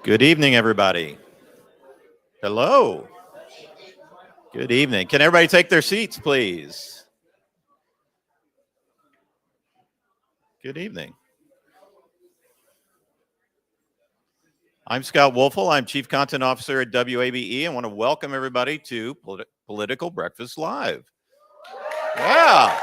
Good evening, everybody. Hello. Good evening. Can everybody take their seats, please? Good evening. I'm Scott Wolfel. I'm Chief Content Officer at WABE. I want to welcome everybody to Political Breakfast Live. Yeah.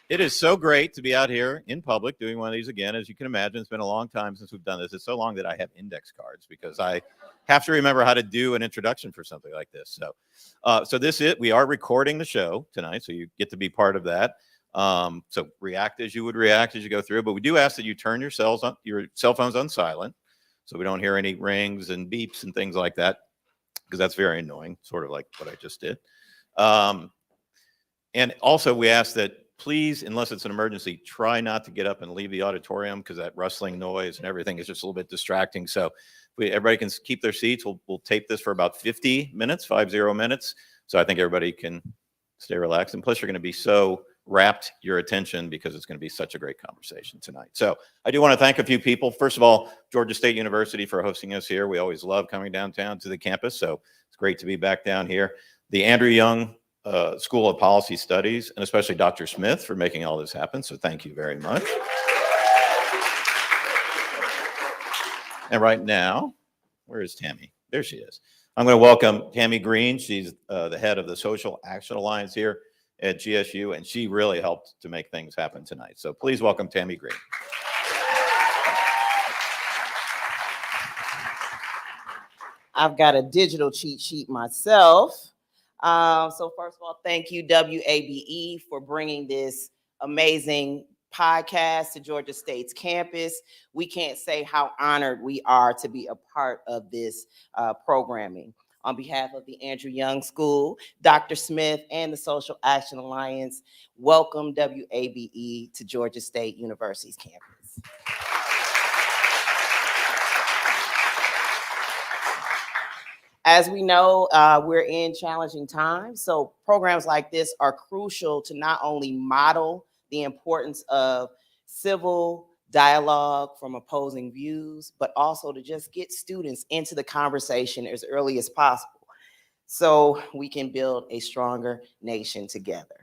It is so great to be out here in public doing one of these again. As you can imagine, it's been a long time since we've done this. It's so long that I have index cards because I have to remember how to do an introduction for something like this. We are recording the show tonight, so you get to be part of that. So react as you would react as you go through. But we do ask that you turn your cell phones on silent, so we don't hear any rings and beeps and things like that, because that's very annoying, sort of like what I just did. And also, we ask that please, unless it's an emergency, try not to get up and leave the auditorium, because that rustling noise and everything is just a little bit distracting. So everybody can keep their seats. We'll tape this for about 50 minutes. So I think everybody can stay relaxed. And plus, you're going to be so rapt your attention because it's going to be such a great conversation tonight. So I do want to thank a few people. First of all, Georgia State University for hosting us here. We always love coming downtown to the campus. So it's great to be back down here. The Andrew Young School of Policy Studies, and especially Dr. Smith for making all this happen. So thank you very much. And right now, where is Tammy? There she is. I'm going to welcome Tammy Green. She's the head of the Social Action Alliance here at GSU, and she really helped to make things happen tonight. So please welcome Tammy Green. I've got a digital cheat sheet myself. So first of all, thank you, WABE, for bringing this amazing podcast to Georgia State's campus. We can't say how honored we are to be a part of this programming. On behalf of the Andrew Young School, Dr. Smith, and the Social Action Alliance, welcome WABE to Georgia State University's campus. As we know, we're in challenging times, so programs like this are crucial to not only model the importance of civil dialogue from opposing views, but also to just get students into the conversation as early as possible so we can build a stronger nation together.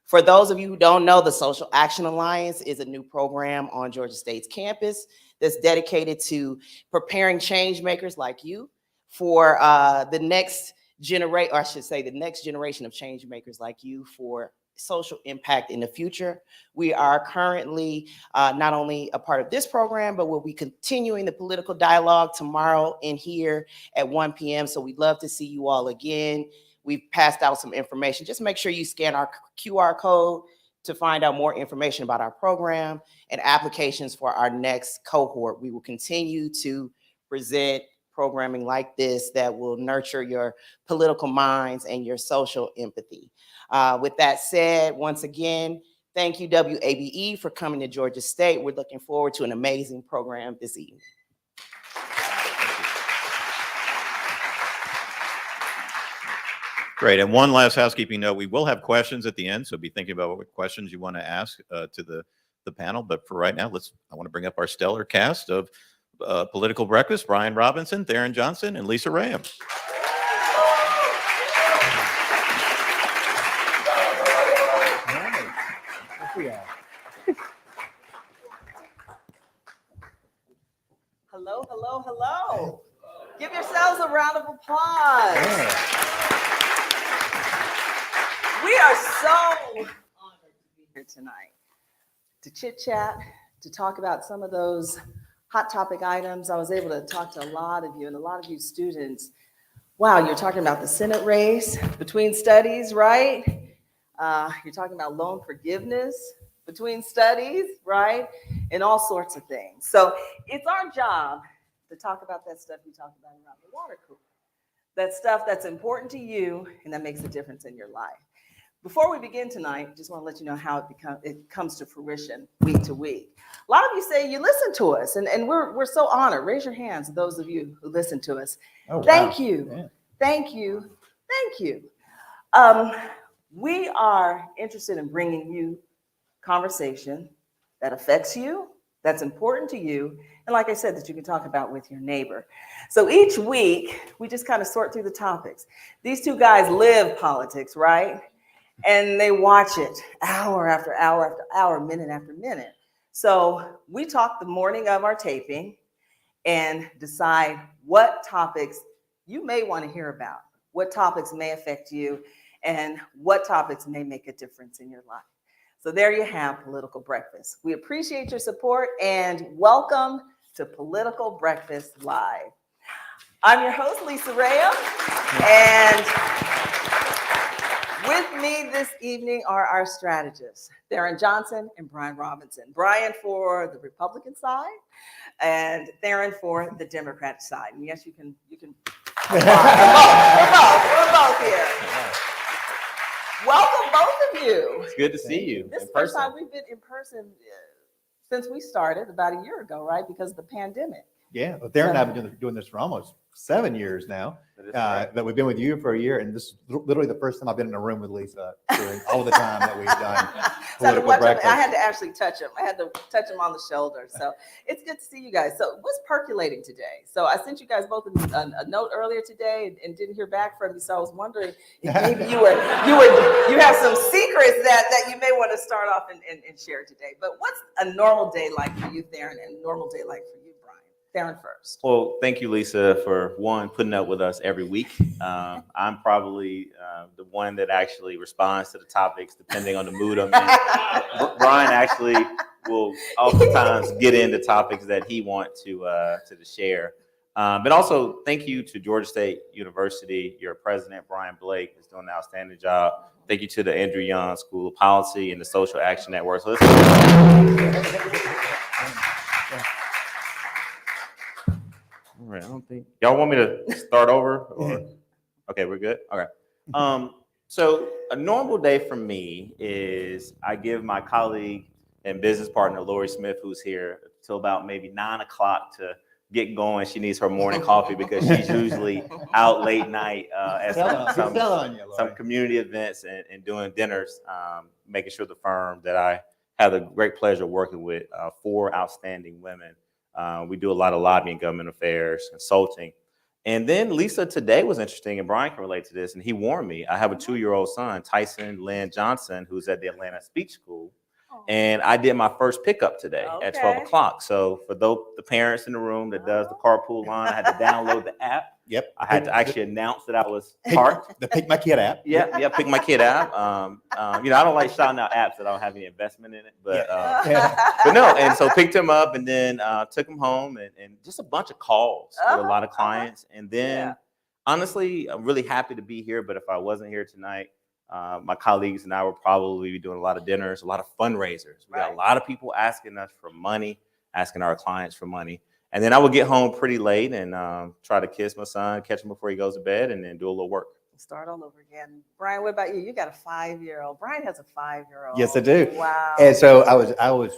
For those of you who don't know, the Social Action Alliance is a new program on Georgia State's campus that's dedicated to preparing change makers like you for the next generation, or I should say the next generation of change makers like you for social impact in the future. We are currently not only a part of this program, but we'll be continuing the political dialogue tomorrow in here at 1 p.m. So we'd love to see you all again. We've passed out some information. Just make sure you scan our QR code to find out more information about our program and applications for our next cohort. We will continue to present programming like this that will nurture your political minds and your social empathy. With that said, once again, thank you, WABE, for coming to Georgia State. We're looking forward to an amazing program this evening. Great. And one last housekeeping note, we will have questions at the end, so be thinking about what questions you want to ask to the panel. But for right now, I want to bring up our stellar cast of Political Breakfast: Brian Robinson, Tharon Johnson, and Lisa Rayam. Hello, hello, hello. Give yourselves a round of applause. Yeah. We are so honored to be here tonight to chit chat, to talk about some of those hot topic items. I was able to talk to a lot of you, and a lot of you students. Wow, you're talking about the Senate race between studies, right? You're talking about loan forgiveness between studies, right? And all sorts of things. So it's our job to talk about that stuff you talk about around the water cooler. That stuff that's important to you and that makes a difference in your life. Before we begin tonight, just want to let you know how it comes to fruition week to week. A lot of you say you listen to us, and we're so honored. Raise your hands, those of you who listen to us. Oh, thank you. Yeah. Thank you. Thank you. We are interested in bringing you conversation that affects you, that's important to you, and like I said, that you can talk about with your neighbor. So each week, we just kind of sort through the topics. These two guys live politics, right? And they watch it hour after hour after hour, minute after minute. So we talk the morning of our taping and decide what topics you may want to hear about, what topics may affect you, and what topics may make a difference in your life. So there you have Political Breakfast. We appreciate your support and welcome to Political Breakfast Live. I'm your host, Lisa Rayam, and with me this evening are our strategists, Tharon Johnson and Brian Robinson. Brian for the Republican side and Tharon for the Democratic side. And yes, you can. We're both here. Welcome, both of you. It's good to see you. This is the first time we've been in person since we started about a year ago, right? Because of the pandemic. Yeah, well, Tharon and I have been doing this for almost 7 years now. But we've been with you for a year, and this is literally the first time I've been in a room with Lisa during all the time that we've done Political Breakfast. I had to actually touch him. I had to touch him on the shoulder. So it's good to see you guys. So what's percolating today? So I sent you guys both a note earlier today and didn't hear back from you. So I was wondering if maybe you have some secrets that you may want to start off and share today. But what's a normal day like for you, Tharon, and a normal day like for you, Brian? Tharon first. Well, thank you, Lisa, for putting up with us every week. I'm probably the one that actually responds to the topics depending on the mood I'm in. Brian actually will oftentimes get into topics that he wants to share. But also, thank you to Georgia State University. Your president, Brian Blake, is doing an outstanding job. Thank you to the Andrew Young School of Policy and the Social Action Network. So all right, I don't think y'all want me to start over, or okay, we're good. Okay. So a normal day for me is I give my colleague and business partner Lori Smith, who's here, till about maybe 9 o'clock to get going. She needs her morning coffee because she's usually out late night at some community events and doing dinners, making sure the firm that I have the great pleasure of working with 4 outstanding women. We do a lot of lobbying, government affairs, consulting. And then Lisa today was interesting, and Brian can relate to this, and he warned me. I have a 2-year-old son, Tyson Lynn Johnson, who's at the Atlanta Speech School. And I did my first pickup today at 12 o'clock. So for the parents in the room that does the carpool line, I had to download the app. Yep. I had to actually announce that I was parked. The Pick My Kid app. Yeah, Pick My Kid app. I don't like shouting out apps that I don't have any investment in it, but no. And so picked him up and then took him home and just a bunch of calls with a lot of clients. And then honestly, I'm really happy to be here. But if I wasn't here tonight, my colleagues and I will probably be doing a lot of dinners, a lot of fundraisers. We got a lot of people asking us for money, asking our clients for money. And then I would get home pretty late and try to kiss my son, catch him before he goes to bed, and then do a little work. Start all over again. Brian, what about you? You got a 5-year-old. Brian has a 5-year-old. Yes, I do. Wow. And so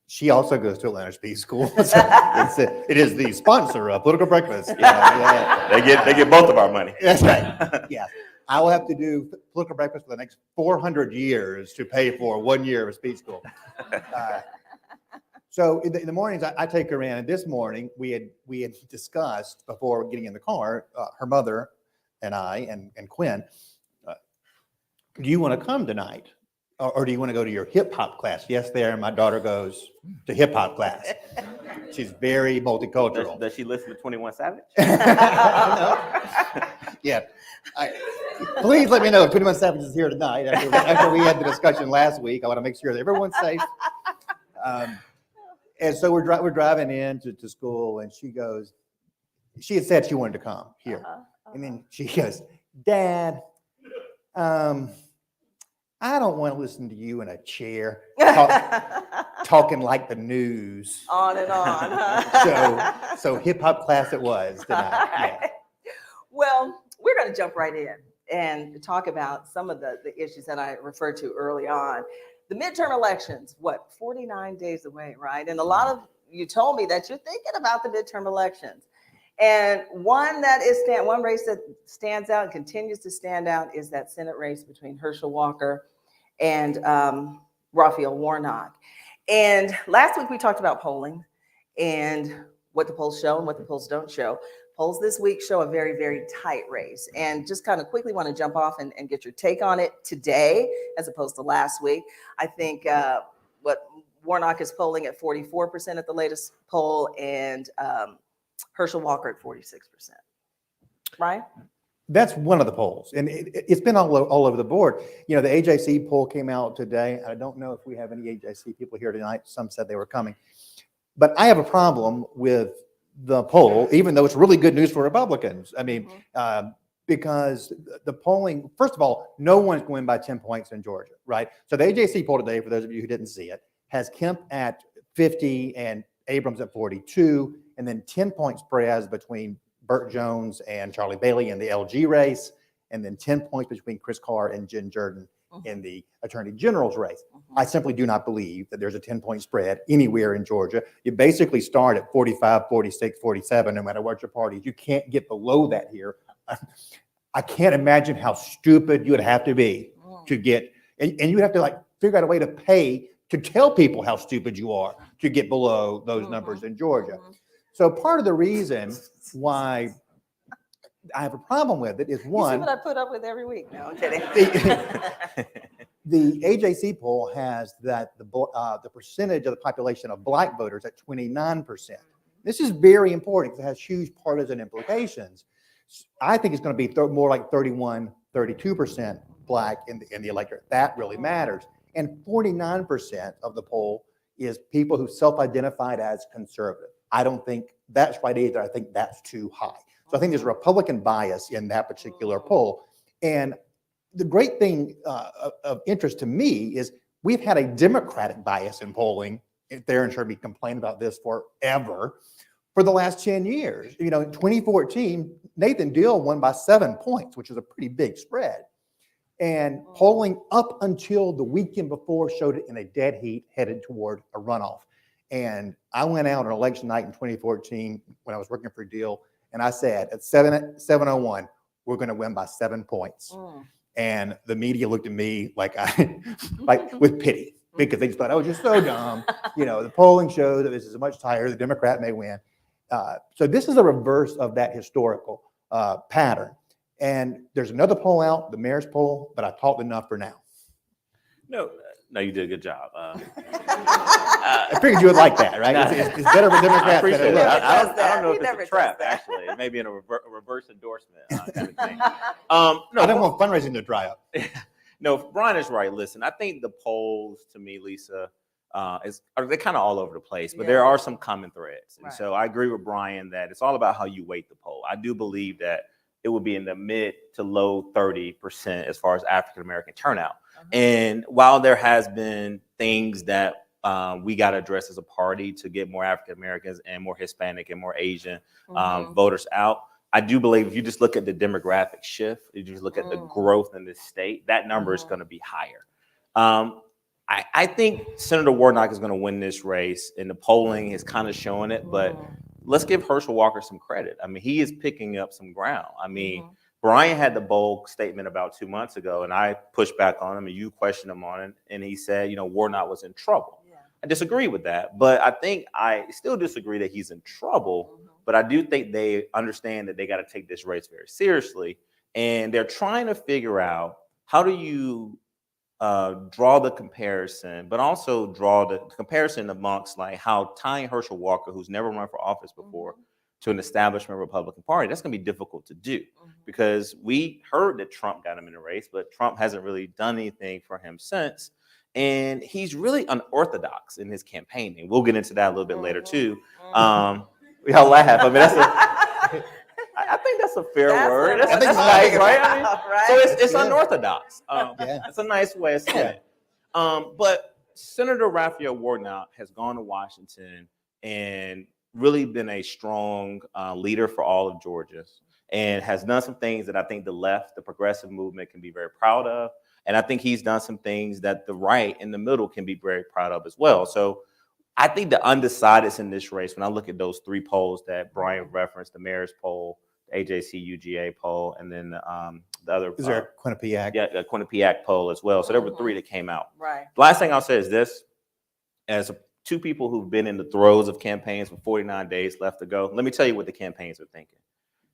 she also goes to Atlanta Speech School. So it is the sponsor of Political Breakfast. They get both of our money. That's right. Yeah. I will have to do Political Breakfast for the next 400 years to pay for 1 year of speech school. So in the mornings, I take her in. And this morning, we had discussed before getting in the car, her mother and I and Quinn, do you want to come tonight? Or do you want to go to your hip hop class? Yes, there. My daughter goes to hip hop class. She's very multicultural. Does she listen to 21 Savage? Yeah. Please let me know if 21 Savage is here tonight. After we had the discussion last week, I want to make sure that everyone's safe. And so we're driving in to school, and she had said she wanted to come here. And then she goes, Dad, I don't want to listen to you in a chair talking like the news. On and on. So hip hop class it was tonight. Yeah. Well, we're going to jump right in and talk about some of the issues that I referred to early on. The midterm elections, 49 days away, right? And a lot of you told me that you're thinking about the midterm elections. And one race that stands out and continues to stand out is that Senate race between Herschel Walker and Raphael Warnock. And last week we talked about polling and what the polls show and what the polls don't show. Polls this week show a very, very tight race. And just kind of quickly want to jump off and get your take on it today, as opposed to last week. I think what Warnock is polling at 44% at the latest poll, and Herschel Walker at 46%. Right? That's one of the polls, and it's been all over the board. You know, the AJC poll came out today. I don't know if we have any AJC people here tonight. Some said they were coming. But I have a problem with the poll, even though it's really good news for Republicans. I mean, because the polling, first of all, no one's going by 10 points in Georgia, right? So the AJC poll today, for those of you who didn't see it, has Kemp at 50 and Abrams at 42, and then 10-point spreads between Burt Jones and Charlie Bailey in the LG race, and then 10 points between Chris Carr and Jen Jordan in the Attorney General's race. I simply do not believe that there's a 10-point spread anywhere in Georgia. You basically start at 45, 46, 47, no matter what your party is. You can't get below that here. I can't imagine how stupid you would have to be to get, and you have to like figure out a way to pay to tell people how stupid you are to get below those numbers in Georgia. So part of the reason why I have a problem with it is one. You see what I put up with every week? No, I'm kidding. The AJC poll has that the percentage of the population of Black voters at 29%. This is very important because it has huge partisan implications. I think it's going to be more like 31, 32% Black in the electorate. That really matters. And 49% of the poll is people who self-identified as conservative. I don't think that's right either. I think that's too high. So I think there's a Republican bias in that particular poll. And the great thing of interest to me is we've had a Democratic bias in polling. Tharon Sherby complained about this forever for the last 10 years. You know, in 2014, Nathan Deal won by 7 points, which is a pretty big spread. And polling up until the weekend before showed it in a dead heat headed toward a runoff. And I went out on election night in 2014 when I was working for Deal, and I said at 7:01, we're going to win by 7 points. And the media looked at me like with pity, because they just thought, oh, you're so dumb. You know, the polling shows that this is much tighter. The Democrat may win. So this is a reverse of that historical pattern. And there's another poll out, the mayor's poll, but I've talked enough for now. No, you did a good job. I figured you would like that, right? It's better for Democrats. I appreciate it. I don't know He if never it's a trap, does that. actually. It may be in a reverse endorsement kind of thing. I don't want fundraising to dry up. No, Brian is right. Listen, I think the polls, to me, Lisa, they're kind of all over the place, but there are some common threads. And so I agree with Brian that it's all about how you weight the poll. I do believe that it would be in the mid to low 30% as far as African-American turnout. And while there has been things that we got to address as a party to get more African-Americans and more Hispanic and more Asian voters out, I do believe if you just look at the demographic shift, if you just look at the growth in this state, that number is going to be higher. I think Senator Warnock is going to win this race, and the polling is kind of showing it, but let's give Herschel Walker some credit. I mean, he is picking up some ground. I mean, Brian had the bold statement about 2 months ago, and I pushed back on him, and you questioned him on it, and he said, you know, Warnock was in trouble. I disagree with that, but I still disagree that he's in trouble, but I do think they understand that they got to take this race very seriously, and they're trying to figure out how do you draw the comparison, but also draw the comparison amongst like how tying Herschel Walker, who's never run for office before, to an establishment Republican Party, that's going to be difficult to do because we heard that Trump got him in the race, but Trump hasn't really done anything for him since. And he's really unorthodox in his campaigning. We'll get into that a little bit later too. We all laugh. I mean, I think that's a fair word. That's nice, right? I mean, so it's unorthodox. It's a nice way of saying it. But Senator Raphael Warnock has gone to Washington and really been a strong leader for all of Georgia and has done some things that I think the left, the progressive movement can be very proud of. And I think he's done some things that the right in the middle can be very proud of as well. So I think the undecideds in this race, when I look at those three polls that Brian referenced, the mayor's poll, the AJC UGA poll, and then the other. Is there a Quinnipiac? Yeah, a Quinnipiac poll as well. So there were three that came out. Right. The last thing I'll say is this. as two people who've been in the throes of campaigns with 49 days left to go, let me tell you what the campaigns are thinking.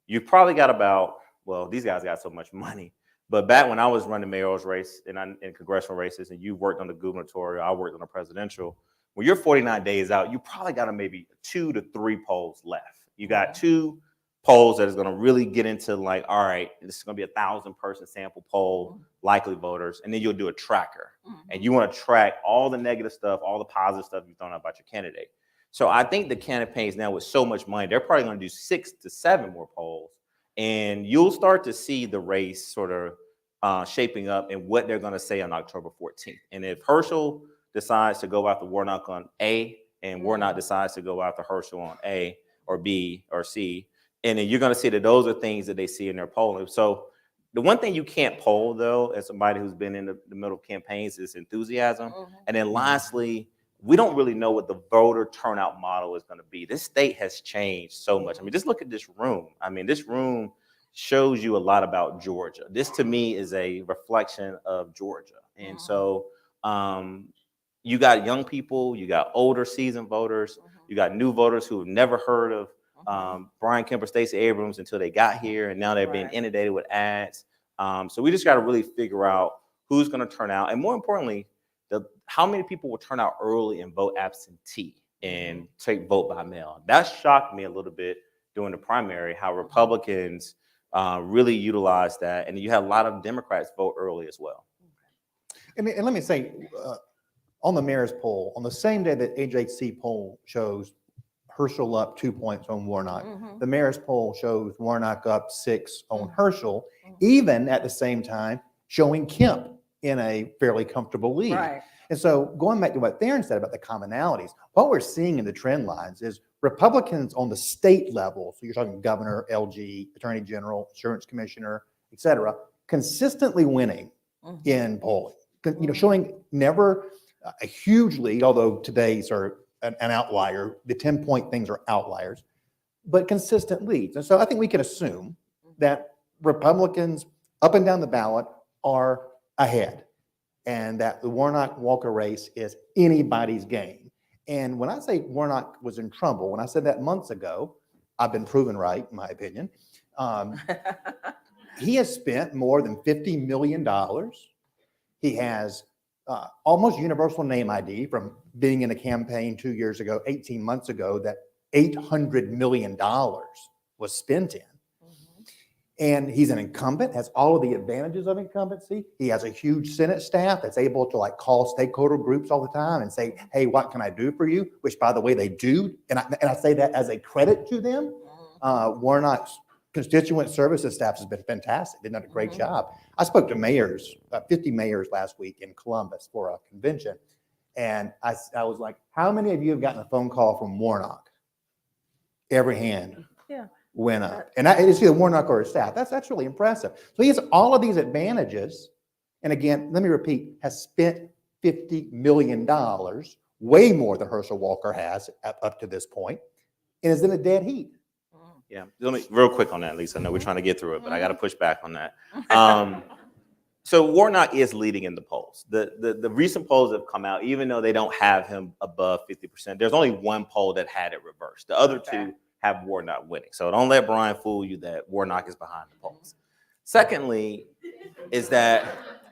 You've probably got about, well, these guys got so much money, but back when I was running mayor's race and in congressional races, and you worked on the gubernatorial, I worked on the presidential, when you're 49 days out, you probably got maybe 2 to 3 polls left. You got 2 polls that is going to really get into like, all right, this is going to be 1,000-person sample poll, likely voters, and then you'll do a tracker. And you want to track all the negative stuff, all the positive stuff you've thrown out about your candidate. So I think the campaigns now with so much money, they're probably going to do 6 to 7 more polls, and you'll start to see the race sort of shaping up and what they're going to say on October 14th. And if Herschel decides to go after Warnock on A, and Warnock decides to go after Herschel on A or B or C, and then you're going to see that those are things that they see in their polling. So the one thing you can't poll, though, as somebody who's been in the middle of campaigns, is enthusiasm. And then lastly, we don't really know what the voter turnout model is going to be. This state has changed so much. I mean, just look at this room. I mean, this room shows you a lot about Georgia. This, to me, is a reflection of Georgia. And so you got young people, you got older seasoned voters, you got new voters who have never heard of Brian Kemp or Stacey Abrams until they got here, and now they're being inundated with ads. So we just got to really figure out who's going to turn out, and more importantly, how many people will turn out early and vote absentee and vote by mail. That shocked me a little bit during the primary, how Republicans really utilized that, and you had a lot of Democrats vote early as well. And let me say, on the mayor's poll, on the same day that AJC poll shows Herschel up 2 points on Warnock, the mayor's poll shows Warnock up 6 on Herschel, even at the same time showing Kemp in a fairly comfortable lead. Right. And so going back to what Tharon said about the commonalities, what we're seeing in the trend lines is Republicans on the state level, so you're talking governor, LG, attorney general, insurance commissioner, et cetera, consistently winning in polling, showing never a huge lead, although today's are an outlier. The 10-point things are outliers, but consistent leads. And so I think we can assume that Republicans up and down the ballot are ahead, and that the Warnock-Walker race is anybody's game. And when I say Warnock was in trouble, when I said that months ago, I've been proven right, in my opinion. He has spent more than $50 million. He has almost universal name ID from being in a campaign 2 years ago, 18 months ago, that $800 million was spent in. And he's an incumbent, has all of the advantages of incumbency. He has a huge Senate staff that's able to call stakeholder groups all the time and say, hey, what can I do for you? Which, by the way, they do. And I say that as a credit to them. Warnock's constituent services staff has been fantastic. They've done a great job. I spoke to mayors, 50 mayors last week in Columbus for a convention. And I was like, how many of you have gotten a phone call from Warnock? Every hand went up. And it's either Warnock or his staff. That's really impressive. So he has all of these advantages. And again, let me repeat, has spent $50 million, way more than Herschel Walker has up to this point, and is in a dead heat. Yeah, let me real quick on that, Lisa. I know we're trying to get through it, but I got to push back on that. So Warnock is leading in the polls. The recent polls have come out, even though they don't have him above 50%. There's only one poll that had it reversed. The other two have Warnock winning. So don't let Brian fool you that Warnock is behind the polls. Secondly, is that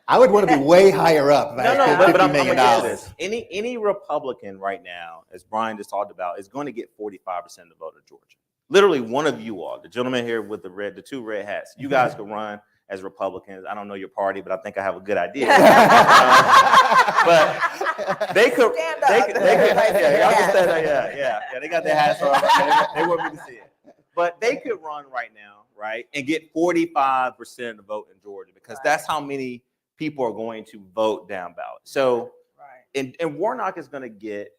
I would want to be way higher up. but I'm going to get this. Any Republican right now, as Brian just talked about, is going to get 45% of the vote of Georgia. Literally, one of you all, the gentleman here with the 2 red hats, you guys could run as Republicans. I don't know your party, but I think I have a good idea. But they could, they got their hats on. They want me to see it. But they could run right now, right, and get 45% of the vote in Georgia, because that's how many people are going to vote down ballot. So, and Warnock is going to get,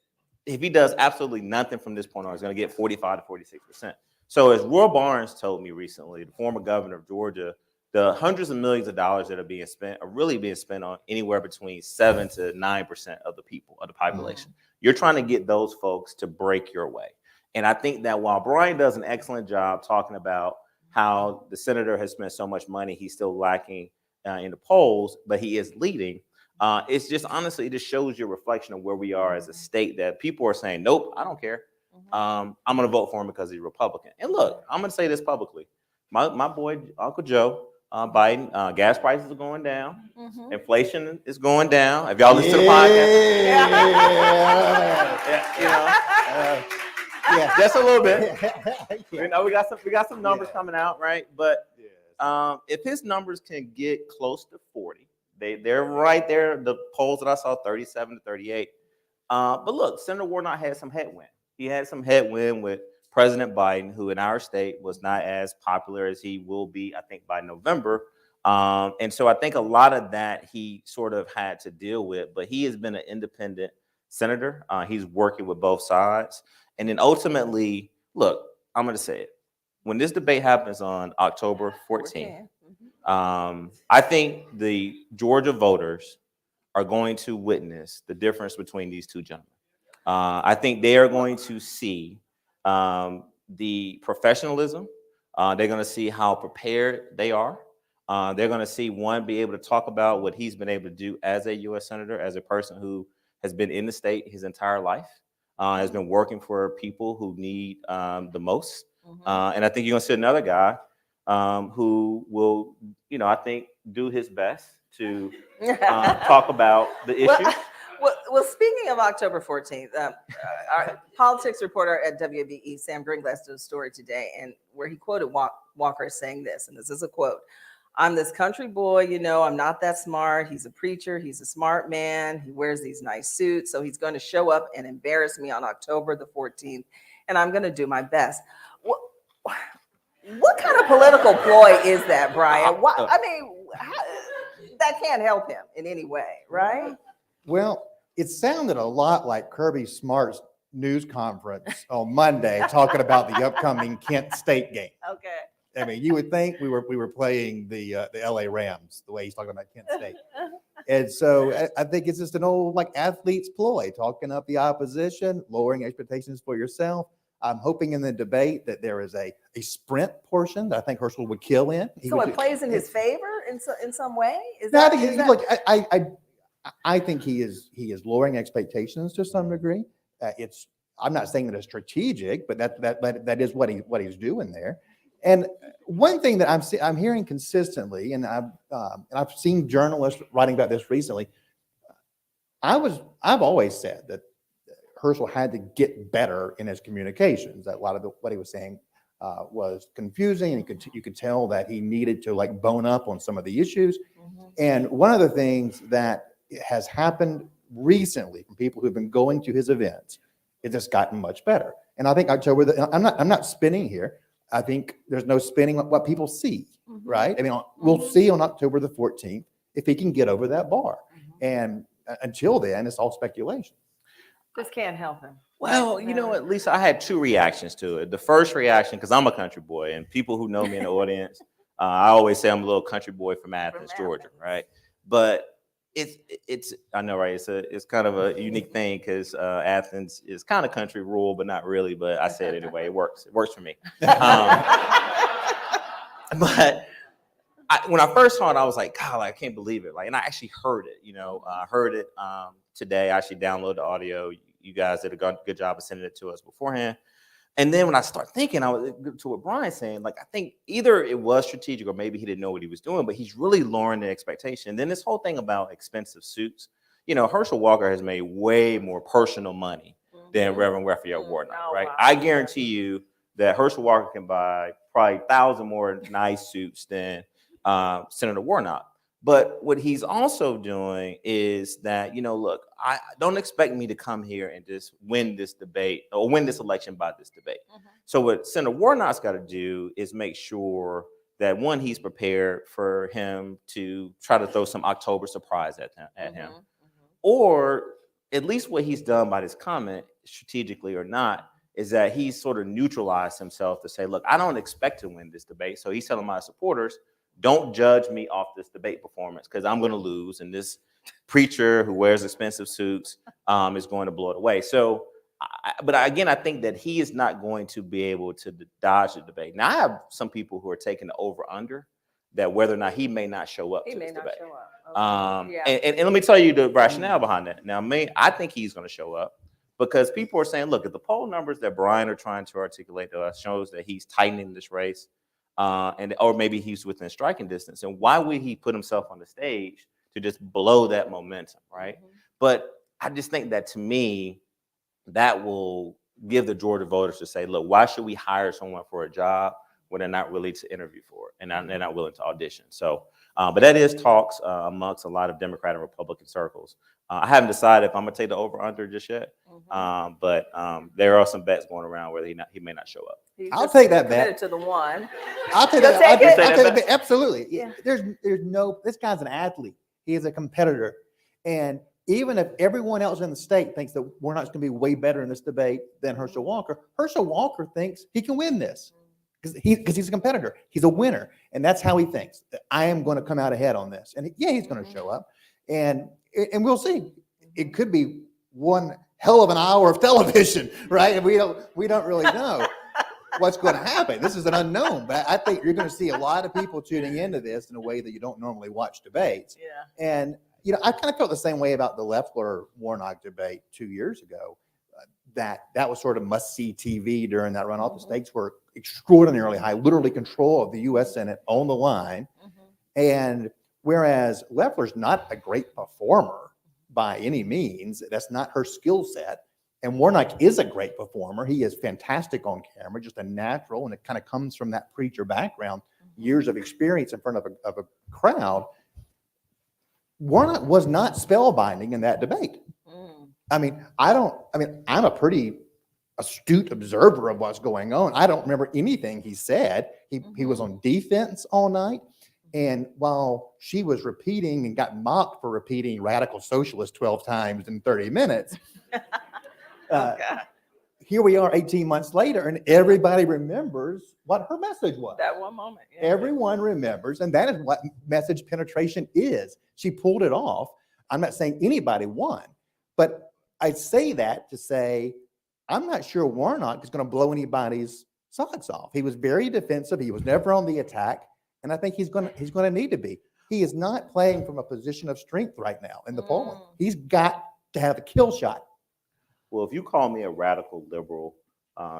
if he does absolutely nothing from this point on, he's going to get 45 to 46%. So as Roy Barnes told me recently, the former governor of Georgia, the hundreds of millions of dollars that are being spent are really being spent on anywhere between 7 to 9% of the people, of the population. You're trying to get those folks to break your way. And I think that while Brian does an excellent job talking about how the senator has spent so much money, he's still lacking in the polls, but he is leading. It's just honestly, it just shows you a reflection of where we are as a state, that people are saying, nope, I don't care. I'm going to vote for him because he's Republican. And look, I'm going to say this publicly. My boy, Uncle Joe, Biden, gas prices are going down. Inflation is going down. If y'all listen to the podcast, Yeah. just a little bit. Yeah. You know, we got some numbers coming out, right? But if his numbers can get close to 40, they're right there. The polls that I saw, 37 to 38. But look, Senator Warnock had some headwind. He had some headwind with President Biden, who in our state was not as popular as he will be, I think, by November. And so I think a lot of that he sort of had to deal with. But he has been an independent senator. He's working with both sides. And then ultimately, look, I'm going to say it. When this debate happens on October 14th, I think the Georgia voters are going to witness the difference between these two gentlemen. I think they are going to see the professionalism. They're going to see how prepared they are. They're going to see one be able to talk about what he's been able to do as a U.S. senator, as a person who has been in the state his entire life, has been working for people who need the most. And I think you're going to see another guy who will, I think, do his best to talk about the issue. Well, speaking of October 14th, our politics reporter at WABE, Sam Gringlass, did a story today, and where he quoted Walker saying this, and this is a quote: "I'm this country boy, I'm not that smart. He's a preacher. He's a smart man. He wears these nice suits. So he's going to show up and embarrass me on October the 14th, and I'm going to do my best." What kind of political ploy is that, Brian? That can't help him in any way, right? Well, it sounded a lot like Kirby Smart's news conference on Monday talking about the upcoming Kent State game. Okay. I mean, you would think we were playing the LA Rams, the way he's talking about Kent State. And so I think it's just an old athlete's ploy, talking up the opposition, lowering expectations for yourself. I'm hoping in the debate that there is a sprint portion that I think Herschel would kill in. So it plays in his favor in some way? Look, I think he is lowering expectations to some degree. I'm not saying that it's strategic, but that is what he's doing there. And one thing that I'm hearing consistently, and I've seen journalists writing about this recently. I've always said that Herschel had to get better in his communications. That a lot of what he was saying was confusing, and you could tell that he needed to bone up on some of the issues. And one of the things that has happened recently from people who've been going to his events, it's just gotten much better. And I think October, I'm not spinning here. I think there's no spinning on what people see, right? I mean, we'll see on October the 14th if he can get over that bar. And until then, it's all speculation. Just can't help him. Well, at least I had two reactions to it. The first reaction, because I'm a country boy, and people who know me in the audience, I always say I'm a little country boy from Athens, Georgia, right? But it's I know, right? It's kind of a unique thing because Athens is kind of country, rural, but not really. But I say it anyway. It works. It works for me. But when I first saw it, I was like, God, I can't believe it. And I actually heard it. I heard it today. I actually downloaded the audio. You guys did a good job of sending it to us beforehand. And then when I start thinking, I was to what Brian's saying, I think either it was strategic or maybe he didn't know what he was doing, but he's really lowering the expectation. And then this whole thing about expensive suits, Herschel Walker has made way more personal money than Reverend Raphael Warnock, right? Wow. I guarantee you that Herschel Walker can buy probably 1,000 more nice suits than Senator Warnock. But what he's also doing is that, look, I don't expect me to come here and just win this debate or win this election by this debate. So what Senator Warnock's got to do is make sure that, one, he's prepared for him to try to throw some October surprise at him. Or at least what he's done by this comment, strategically or not, is that he's sort of neutralized himself to say, look, I don't expect to win this debate. So he's telling my supporters, don't judge me off this debate performance because I'm going to lose. And this preacher who wears expensive suits is going to blow it away. So, but again, I think that he is not going to be able to dodge the debate. Now, I have some people who are taking the over-under that whether or not he may not show up to this debate. Yeah. And let me tell you the rationale behind that. Now, I think he's going to show up because people are saying, look, if the poll numbers that Brian are trying to articulate to us shows that he's tightening this race, or maybe he's within striking distance, and why would he put himself on the stage to just blow that momentum, right? But I just think that, to me, that will give the Georgia voters to say, look, why should we hire someone for a job when they're not willing to interview for it and they're not willing to audition? So, but that is talks amongst a lot of Democrat and Republican circles. I haven't decided if I'm going to take the over-under just yet, but there are some bets going around where he may not show up. I'll take that bet. Committed to the one. I'll take You'll that. take it? I'll take that bet. Absolutely. Yeah. There's no. This guy's an athlete. He is a competitor, and even if everyone else in the state thinks that Warnock's going to be way better in this debate than Herschel Walker thinks he can win this because he's a competitor. He's a winner, and that's how he thinks. I am going to come out ahead on this, and he's going to show up, and we'll see. It could be one hell of an hour of television, right? And we don't really know what's going to happen. This is an unknown, but I think you're going to see a lot of people tuning into this in a way that you don't normally watch debates. Yeah. And I kind of felt the same way about the Loeffler-Warnock debate 2 years ago. That was sort of must-see TV during that runoff. The stakes were extraordinarily high, literally control of the U.S. Senate on the line. And whereas Loeffler's not a great performer by any means, that's not her skill set. And Warnock is a great performer. He is fantastic on camera, just a natural, and it kind of comes from that preacher background, years of experience in front of a crowd. Warnock was not spellbinding in that debate. I'm a pretty astute observer of what's going on. I don't remember anything he said. He was on defense all night. And while she was repeating and got mocked for repeating radical socialist 12 times in 30 minutes, here we are 18 months later, and everybody remembers what her message was. That one moment. Yeah. Everyone remembers, and that is what message penetration is. She pulled it off. I'm not saying anybody won, but I say that to say I'm not sure Warnock is going to blow anybody's socks off. He was very defensive. He was never on the attack, and I think he's going to need to be. He is not playing from a position of strength right now in the polling. He's got to have a kill shot. Well, if you call me a radical liberal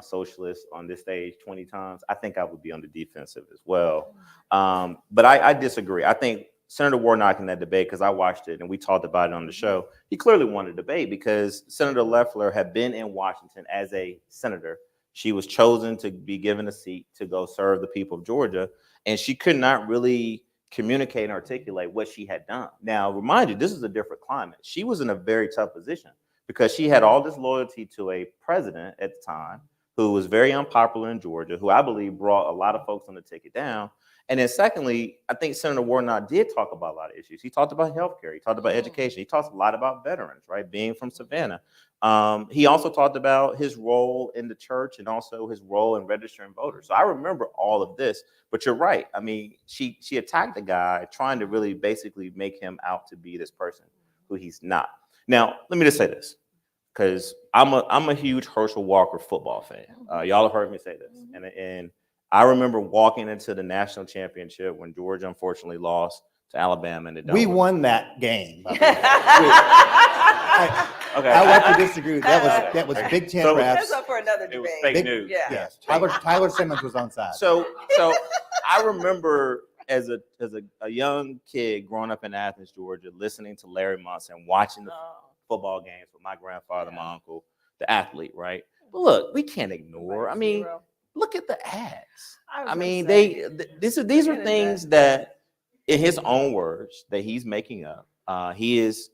socialist on this stage 20 times, I think I would be on the defensive as well. But I disagree. I think Senator Warnock in that debate, because I watched it and we talked about it on the show, he clearly won the debate because Senator Loeffler had been in Washington as a senator. She was chosen to be given a seat to go serve the people of Georgia, and she could not really communicate and articulate what she had done. Now, remind you, this is a different climate. She was in a very tough position because she had all this loyalty to a president at the time who was very unpopular in Georgia, who I believe brought a lot of folks on the ticket down. And then secondly, I think Senator Warnock did talk about a lot of issues. He talked about healthcare. He talked about education. He talked a lot about veterans, right? Being from Savannah. He also talked about his role in the church and also his role in registering voters. So I remember all of this, but you're right. I mean, she attacked the guy trying to really basically make him out to be this person who he's not. Now, let me just say this, because I'm a huge Herschel Walker football fan. Y'all have heard me say this. And I remember walking into the national championship when Georgia unfortunately lost to Alabama. And We won that game. Okay. I like to disagree. That was Big Ten So- refs. That's up for another It was debate. fake news. Yeah. Yes, Tyler Simmons was on side. So I remember as a young kid growing up in Athens, Georgia, listening to Larry Munson, watching the football games with my grandfather, my uncle, the athlete, right? But look, we can't ignore. I mean, look at the ads. I mean, these are things that, in his own words, that he's making up. He is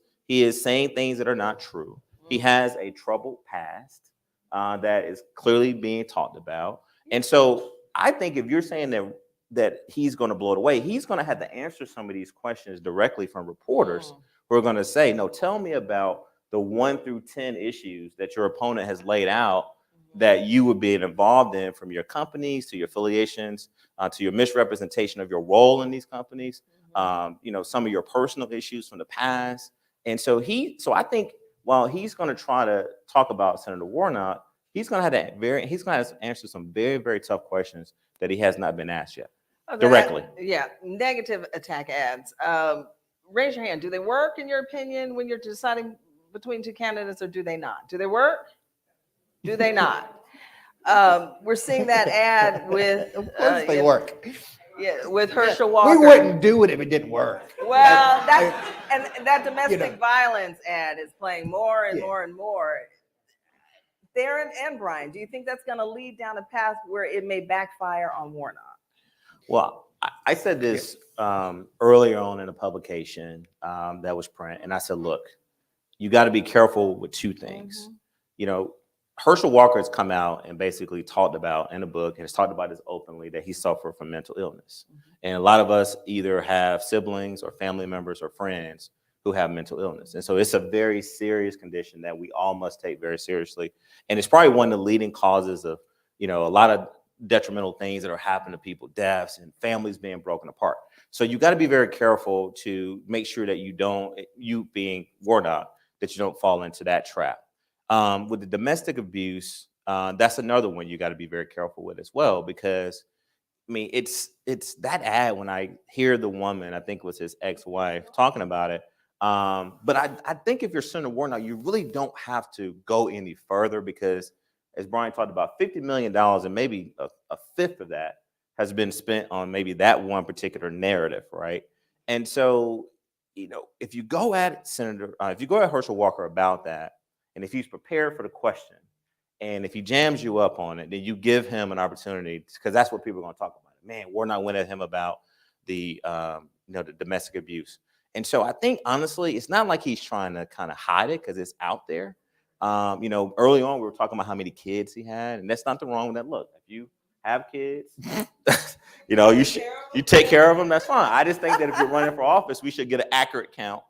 saying things that are not true. He has a troubled past that is clearly being talked about. And so I think if you're saying that he's going to blow it away, he's going to have to answer some of these questions directly from reporters who are going to say, no, tell me about the 1 through 10 issues that your opponent has laid out that you would be involved in, from your companies to your affiliations to your misrepresentation of your role in these companies, some of your personal issues from the past. And so I think while he's going to try to talk about Senator Warnock, he's going to have to answer some very, very tough questions that he has not been asked yet directly. Negative attack ads. raise your hand. Do they work in your opinion when you're deciding between two candidates, or do they not? Do they work? Do they not? We're seeing that ad with, Of course they work. yeah, with Herschel Walker. We wouldn't do it if it didn't work. Well, that domestic You know. violence ad is playing more and Yeah. more and more. Tharon and Brian, do you think that's going to lead down a path where it may backfire on Warnock? Well, I said this earlier on in a publication that was print, and I said, look, you got to be careful with two things. Mm-hmm. You know, Herschel Walker has come out and basically talked about in a book, and has talked about this openly, that he suffered from mental illness. Mm-hmm. And a lot of us either have siblings or family members or friends who have mental illness. And so it's a very serious condition that we all must take very seriously. And it's probably one of the leading causes of, you know, a lot of detrimental things that are happening to people, deaths and families being broken apart. So you got to be very careful to make sure that you being Warnock, that you don't fall into that trap. With the domestic abuse, that's another one you got to be very careful with as well, because I mean, it's that ad when I hear the woman, I think it was his ex-wife, talking about it. But I think if you're Senator Warnock, you really don't have to go any further, because as Brian talked about, $50 million and maybe a fifth of that has been spent on maybe that one particular narrative, right? And so, you know, if you go at Herschel Walker about that, and if he's prepared for the question, and if he jams you up on it, then you give him an opportunity, because that's what people are going to talk about. Man, Warnock went at him about the the domestic abuse. And so I think, honestly, it's not like he's trying to kind of hide it, because it's out there. Early on, we were talking about how many kids he had, and that's not the wrong with that. Look, if you have kids, you take care of them, that's fine. I just think that if you're running for office, we should get an accurate count.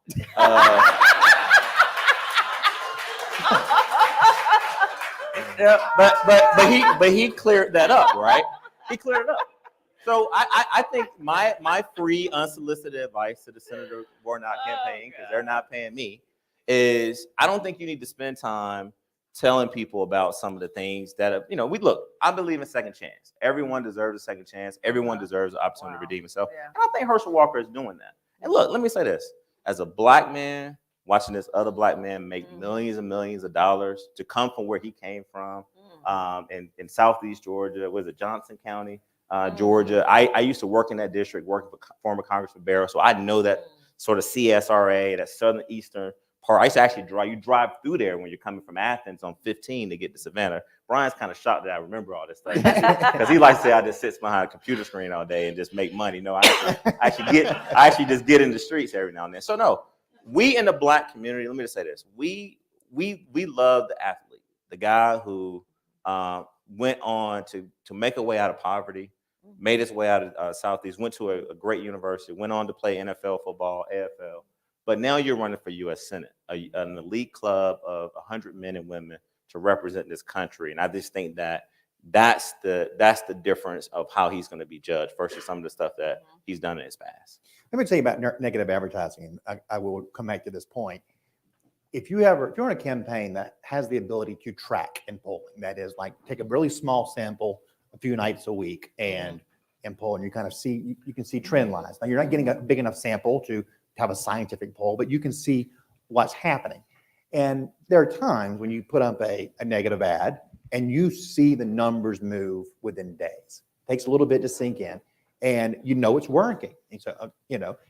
But he cleared that up, right? He cleared it up. So I think my free unsolicited advice to the Senator Warnock campaign, because they're not paying me, is I don't think you need to spend time telling people about some of the things that I believe in second chance. Everyone deserves a second chance. Everyone deserves an opportunity to redeem himself. Yeah. And I think Herschel Walker is doing that. And look, let me say this. As a black man, watching this other black man make millions and millions of dollars, to come from where he came from, in Southeast Georgia, was it Johnson County, Georgia. I used to work in that district, working for former Congressman Barrow, so I know that sort of CSRA, that southern eastern part. I used to actually drive through there when you're coming from Athens on 15 to get to Savannah. Brian's kind of shocked that I remember all this stuff, because he likes to say I just sits behind a computer screen all day and just make money. No, I actually just get in the streets every now and then. So no, we in the black community, let me just say this: we love the athlete, the guy who went on to make a way out of poverty, made his way out of Southeast, went to a great university, went on to play NFL football, AFL. But now you're running for U.S. Senate, an elite club of 100 men and women to represent this country. And I just think that's the difference of how he's going to be judged versus some of the stuff that he's done in his past. Let me tell you about negative advertising. I will come back to this point. If you're in a campaign that has the ability to track in polling, that is, like, take a really small sample a few nights a week and poll, and you kind of see, you can see trend lines. Now, you're not getting a big enough sample to have a scientific poll, but you can see what's happening. And there are times when you put up a negative ad and you see the numbers move within days. It takes a little bit to sink in, and it's working. And so,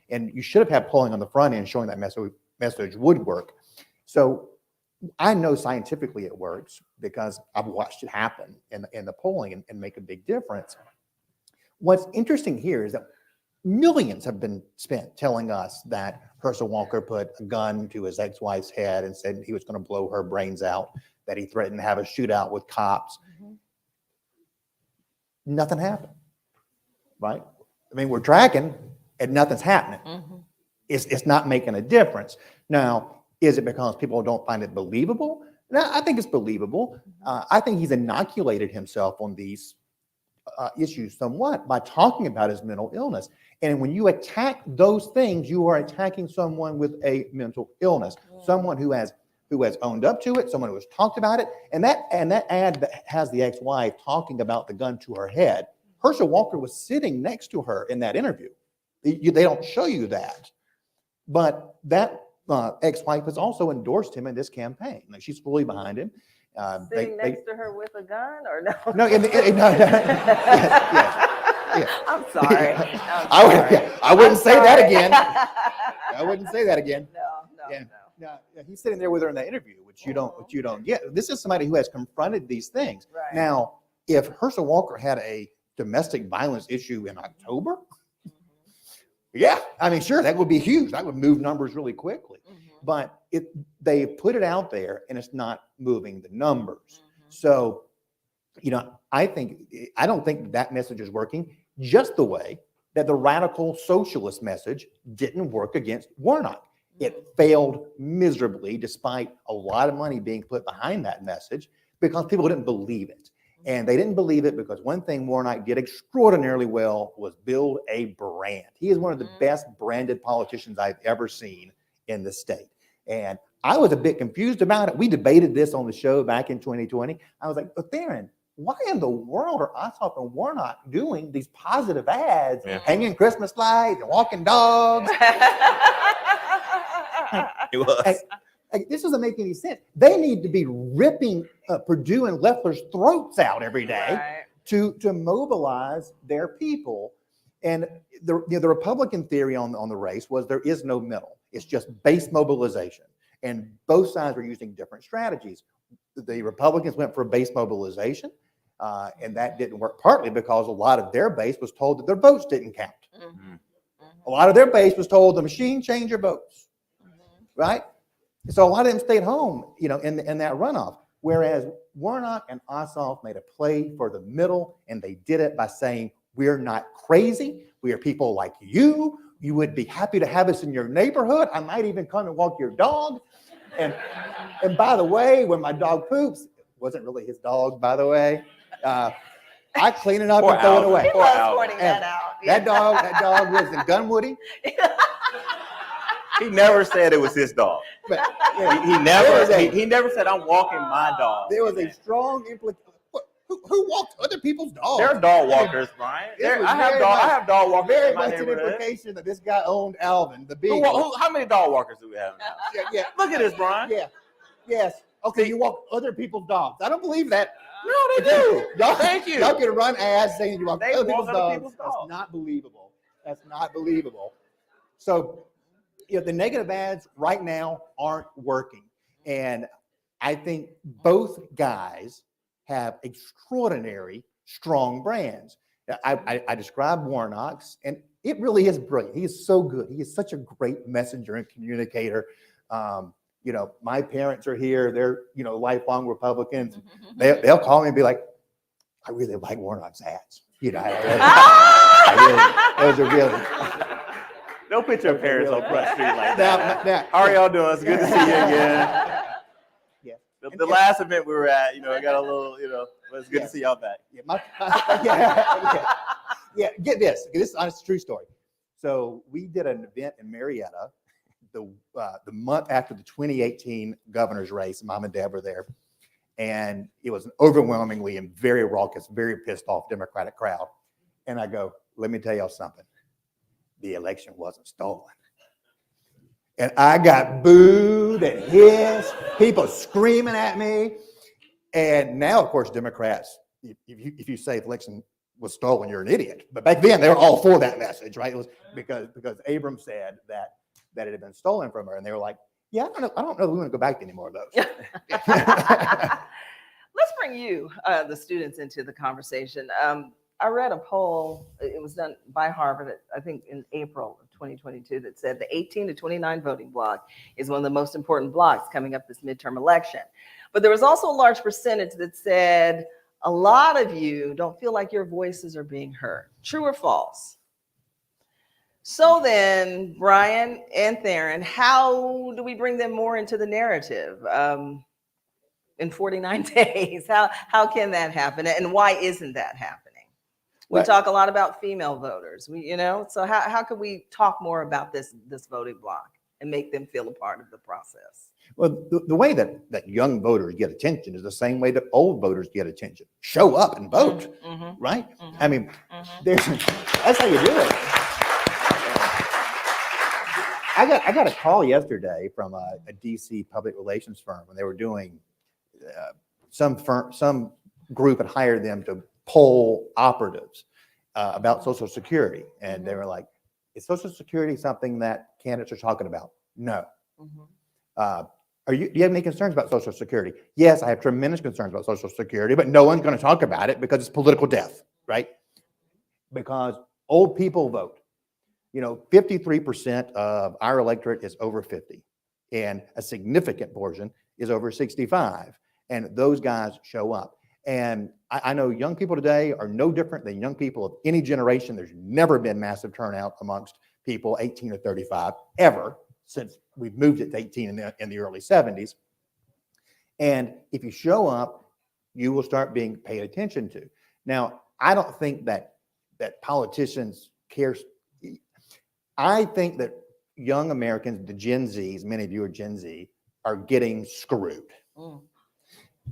and you should have had polling on the front end showing that message would work. So I know scientifically it works, because I've watched it happen in the polling and make a big difference. What's interesting here is that millions have been spent telling us that Herschel Walker put a gun to his ex-wife's head and said he was going to blow her brains out, that he threatened to have a shootout with cops. Nothing happened, right? I mean, we're tracking and nothing's happening. It's not making a difference. Now, is it because people don't find it believable? No, I think it's believable. I think he's inoculated himself on these issues somewhat by talking about his mental illness. And when you attack those things, you are attacking someone with a mental illness, someone who has owned up to it, someone who has talked about it. And that ad that has the ex-wife talking about the gun to her head, Herschel Walker was sitting next to her in that interview. They don't show you that. But that ex-wife has also endorsed him in this campaign. Like, she's fully behind him. Sitting next to her with a gun or no? No, no, yes. I'm sorry. I wouldn't say that again. I wouldn't say that again. No. Yeah, he's sitting there with her in the interview, which you don't get. This is somebody who has confronted these things. Right. Now, if Herschel Walker had a domestic violence issue in October, yeah, I mean, sure, that would be huge. That would move numbers really quickly. But they put it out there and it's not moving the numbers. So, I don't think that message is working, just the way that the radical socialist message didn't work against Warnock. It failed miserably, despite a lot of money being put behind that message, because people didn't believe it. And they didn't believe it because one thing Warnock did extraordinarily well was build a brand. He is one of the best branded politicians I've ever seen in the state. And I was a bit confused about it. We debated this on the show back in 2020. I was like, but Tharon, why in the world are Ossoff and Warnock doing these positive ads, hanging Christmas lights and walking dogs? It was. This doesn't make any sense. They need to be ripping Perdue and Loeffler's throats out every day to mobilize their people. And the Republican theory on the race was there is no middle. It's just base mobilization. And both sides were using different strategies. The Republicans went for base mobilization, and that didn't work, partly because a lot of their base was told that their votes didn't count. A lot of their base was told the machine changed your votes, right? So a lot of them stayed home, in that runoff. Whereas Warnock and Ossoff made a play for the middle, and they did it by saying, we're not crazy. We are people like you. You would be happy to have us in your neighborhood. I might even come and walk your dog. And by the way, when my dog poops, it wasn't really his dog, by the way. I clean it up and throw it away. He loves pointing that out. That dog lives in Gunwoody. He never said it was his dog. But, He never said I'm walking my dog. There was a strong implication. Who walked other people's dogs? They're dog walkers, Brian. I have dog walkers Very in my much an neighborhood. implication that this guy owned Alvin, the beagle. How many dog walkers do we have now? Yeah. Look at this, Brian. Yeah. Yes. Okay, you walk other people's dogs. I don't believe that. No, they do. Thank you. Y'all can run ads saying you walk They other walk people's other dogs. people's That's dogs. not believable. That's not believable. So, the negative ads right now aren't working. And I think both guys have extraordinary, strong brands. I described Warnock's, and it really is brilliant. He is so good. He is such a great messenger and communicator. My parents are here. They're, lifelong Republicans. They'll call me and be like, I really like Warnock's ads. Those are really. Don't put your parents on Front Street like Now, that. How are y'all doing? It's good to see you again. Yeah. The last event we were at, I got a little, but it's good to see y'all back. Yeah, get this. This is a honest, true story. So we did an event in Marietta the month after the 2018 governor's race. Mom and Dad were there. And it was an overwhelmingly and very raucous, very pissed off Democratic crowd. And I go, let me tell y'all something. The election wasn't stolen. And I got booed and hissed, people screaming at me. And now, of course, Democrats, if you say the election was stolen, you're an idiot. But back then, they were all for that message, right? It was because Abrams said that it had been stolen from her. And they were like, yeah, I don't know if we want to go back to any more of those. Let's bring you, the students, into the conversation. I read a poll, it was done by Harvard, I think in April of 2022, that said the 18 to 29 voting block is one of the most important blocks coming up this midterm election. But there was also a large percentage that said a lot of you don't feel like your voices are being heard. True or false? So then, Brian and Tharon, how do we bring them more into the narrative? In 49 days, how can that happen? And why isn't that happening? We talk a lot about female voters, so how can we talk more about this voting block and make them feel a part of the process? Well, the way that young voters get attention is the same way that old voters get attention. Show up and vote, right? I mean, that's how you do it. I got a call yesterday from a DC public relations firm when they were doing some group had hired them to poll operatives about Social Security, and they were like, "Is Social Security something that candidates are talking about?" No. Do you have any concerns about Social Security? Yes, I have tremendous concerns about Social Security, but no one's going to talk about it because it's political death, right? Because old people vote. 53% of our electorate is over 50, and a significant portion is over 65, and those guys show up. And I know young people today are no different than young people of any generation. There's never been massive turnout amongst people 18 to 35 ever since we've moved it to 18 in the early 70s. And if you show up, you will start being paid attention to. Now, I don't think that politicians care. I think that young Americans, the Gen Zs, many of you are Gen Z, are getting screwed.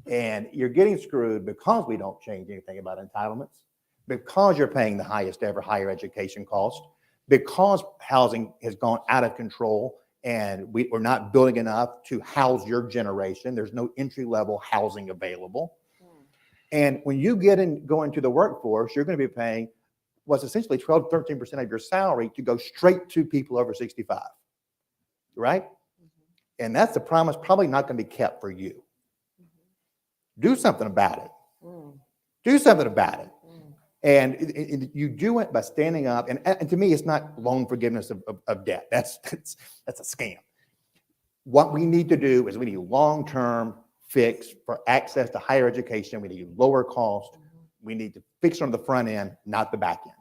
And you're getting screwed because we don't change anything about entitlements, because you're paying the highest ever higher education cost, because housing has gone out of control and we're not building enough to house your generation. There's no entry-level housing available. And when you go into the workforce, you're going to be paying what's essentially 12 to 13% of your salary to go straight to people over 65, right? And that's the promise probably not going to be kept for you. Do something about it. Do something about it. And you do it by standing up. And to me, it's not loan forgiveness of debt. That's a scam. What we need to do is we need long-term fix for access to higher education. We need lower cost. We need to fix it on the front end, not the back end.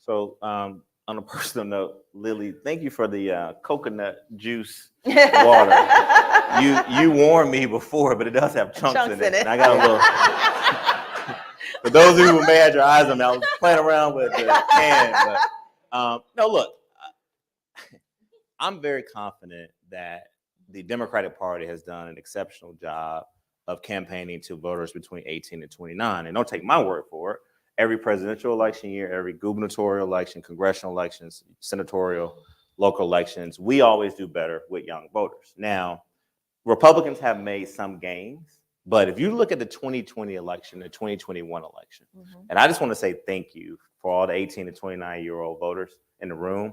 So on a personal note, Lily, thank you for the coconut juice water. You warned me before, but it does have chunks in it. And I got a little. For those of you who may have your eyes on me, I was playing around with the can. But no, look, I'm very confident that the Democratic Party has done an exceptional job of campaigning to voters between 18 and 29. And don't take my word for it. Every presidential election year, every gubernatorial election, congressional elections, senatorial, local elections, we always do better with young voters. Now, Republicans have made some gains, but if you look at the 2020 election, the 2021 election, and I just want to say thank you for all the 18 to 29-year-old voters in the room.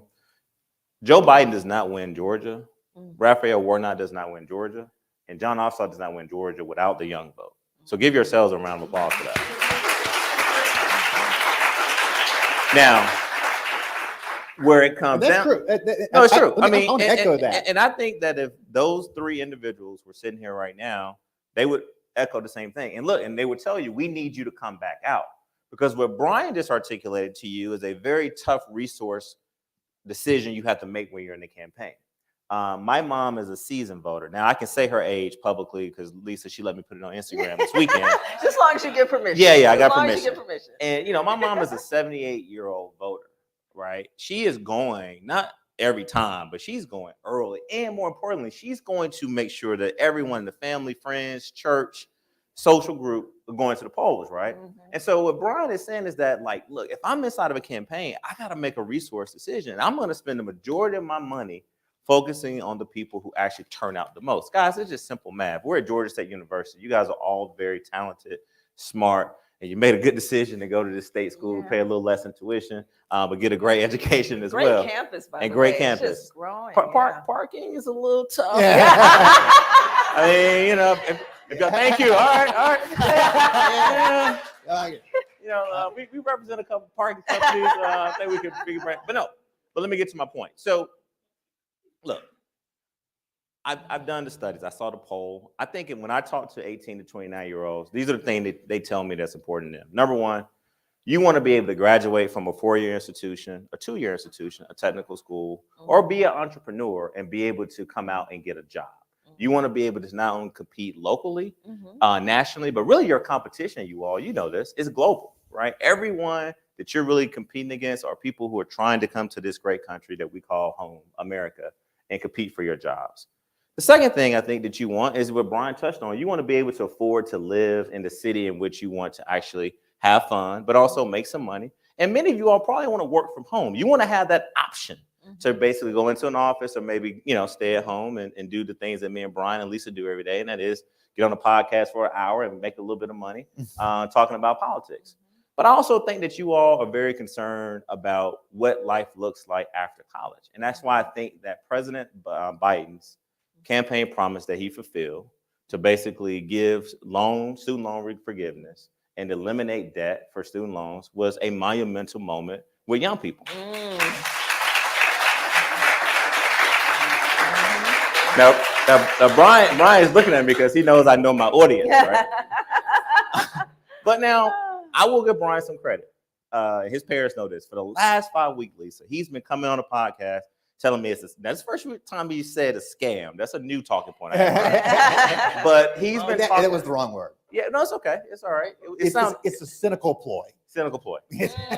Joe Biden does not win Georgia. Raphael Warnock does not win Georgia. And John Ossoff does not win Georgia without the young vote. So give yourselves a round of applause for that. Now, where it comes down. True. No, it's true. I mean, I'll echo that. And I think that if those three individuals were sitting here right now, they would echo the same thing. And look, and they would tell you, we need you to come back out. Because what Brian just articulated to you is a very tough resource decision you have to make when you're in the campaign. My mom is a seasoned voter. Now, I can say her age publicly because Lisa, she let me put it on Instagram this weekend. Just as long as you get permission. Yeah, I got permission. As long as you get permission. And, my mom is a 78-year-old voter, right? She is going, not every time, but she's going early. And more importantly, she's going to make sure that everyone in the family, friends, church, social group are going to the polls, right? And so what Brian is saying is that, like, look, if I'm inside of a campaign, I got to make a resource decision. I'm going to spend the majority of my money focusing on the people who actually turn out the most. Guys, it's just simple math. We're at Georgia State University. You guys are all very talented, smart, and you made a good decision to go to this state school, pay a little less in tuition, but get a great education as well. Great campus, by the way. And great campus. It's just growing. Parking is a little tough. Yeah. I mean, if y'all, thank you. All right. We represent a couple parking companies. I think we could bring, but let me get to my point. So, look, I've done the studies. I saw the poll. I think when I talk to 18 to 29-year-olds, these are the things that they tell me that's important to them. Number one, you want to be able to graduate from a 4-year institution, a 2-year institution, a technical school, or be an entrepreneur and be able to come out and get a job. You want to be able to not only compete locally, nationally, but really your competition, you know this, is global, right? Everyone that you're really competing against are people who are trying to come to this great country that we call home, America, and compete for your jobs. The second thing I think that you want is what Brian touched on. You want to be able to afford to live in the city in which you want to actually have fun, but also make some money. And many of you all probably want to work from home. You want to have that option to basically go into an office or maybe, stay at home and do the things that me and Brian and Lisa do every day. And that is get on a podcast for an hour and make a little bit of money talking about politics. But I also think that you all are very concerned about what life looks like after college. And that's why I think that President Biden's campaign promise that he fulfilled to basically give student loan forgiveness and eliminate debt for student loans was a monumental moment with young people. Now Brian is looking at me because he knows I know my audience, right? But now I will give Brian some credit. His parents know this. For the last 5 weeks, Lisa, he's been coming on a podcast telling me that's the first time he said a scam. That's a new talking point. But he's been talking. That was the wrong word. Yeah, no, it's okay. It's all right. It's a cynical ploy. Cynical ploy.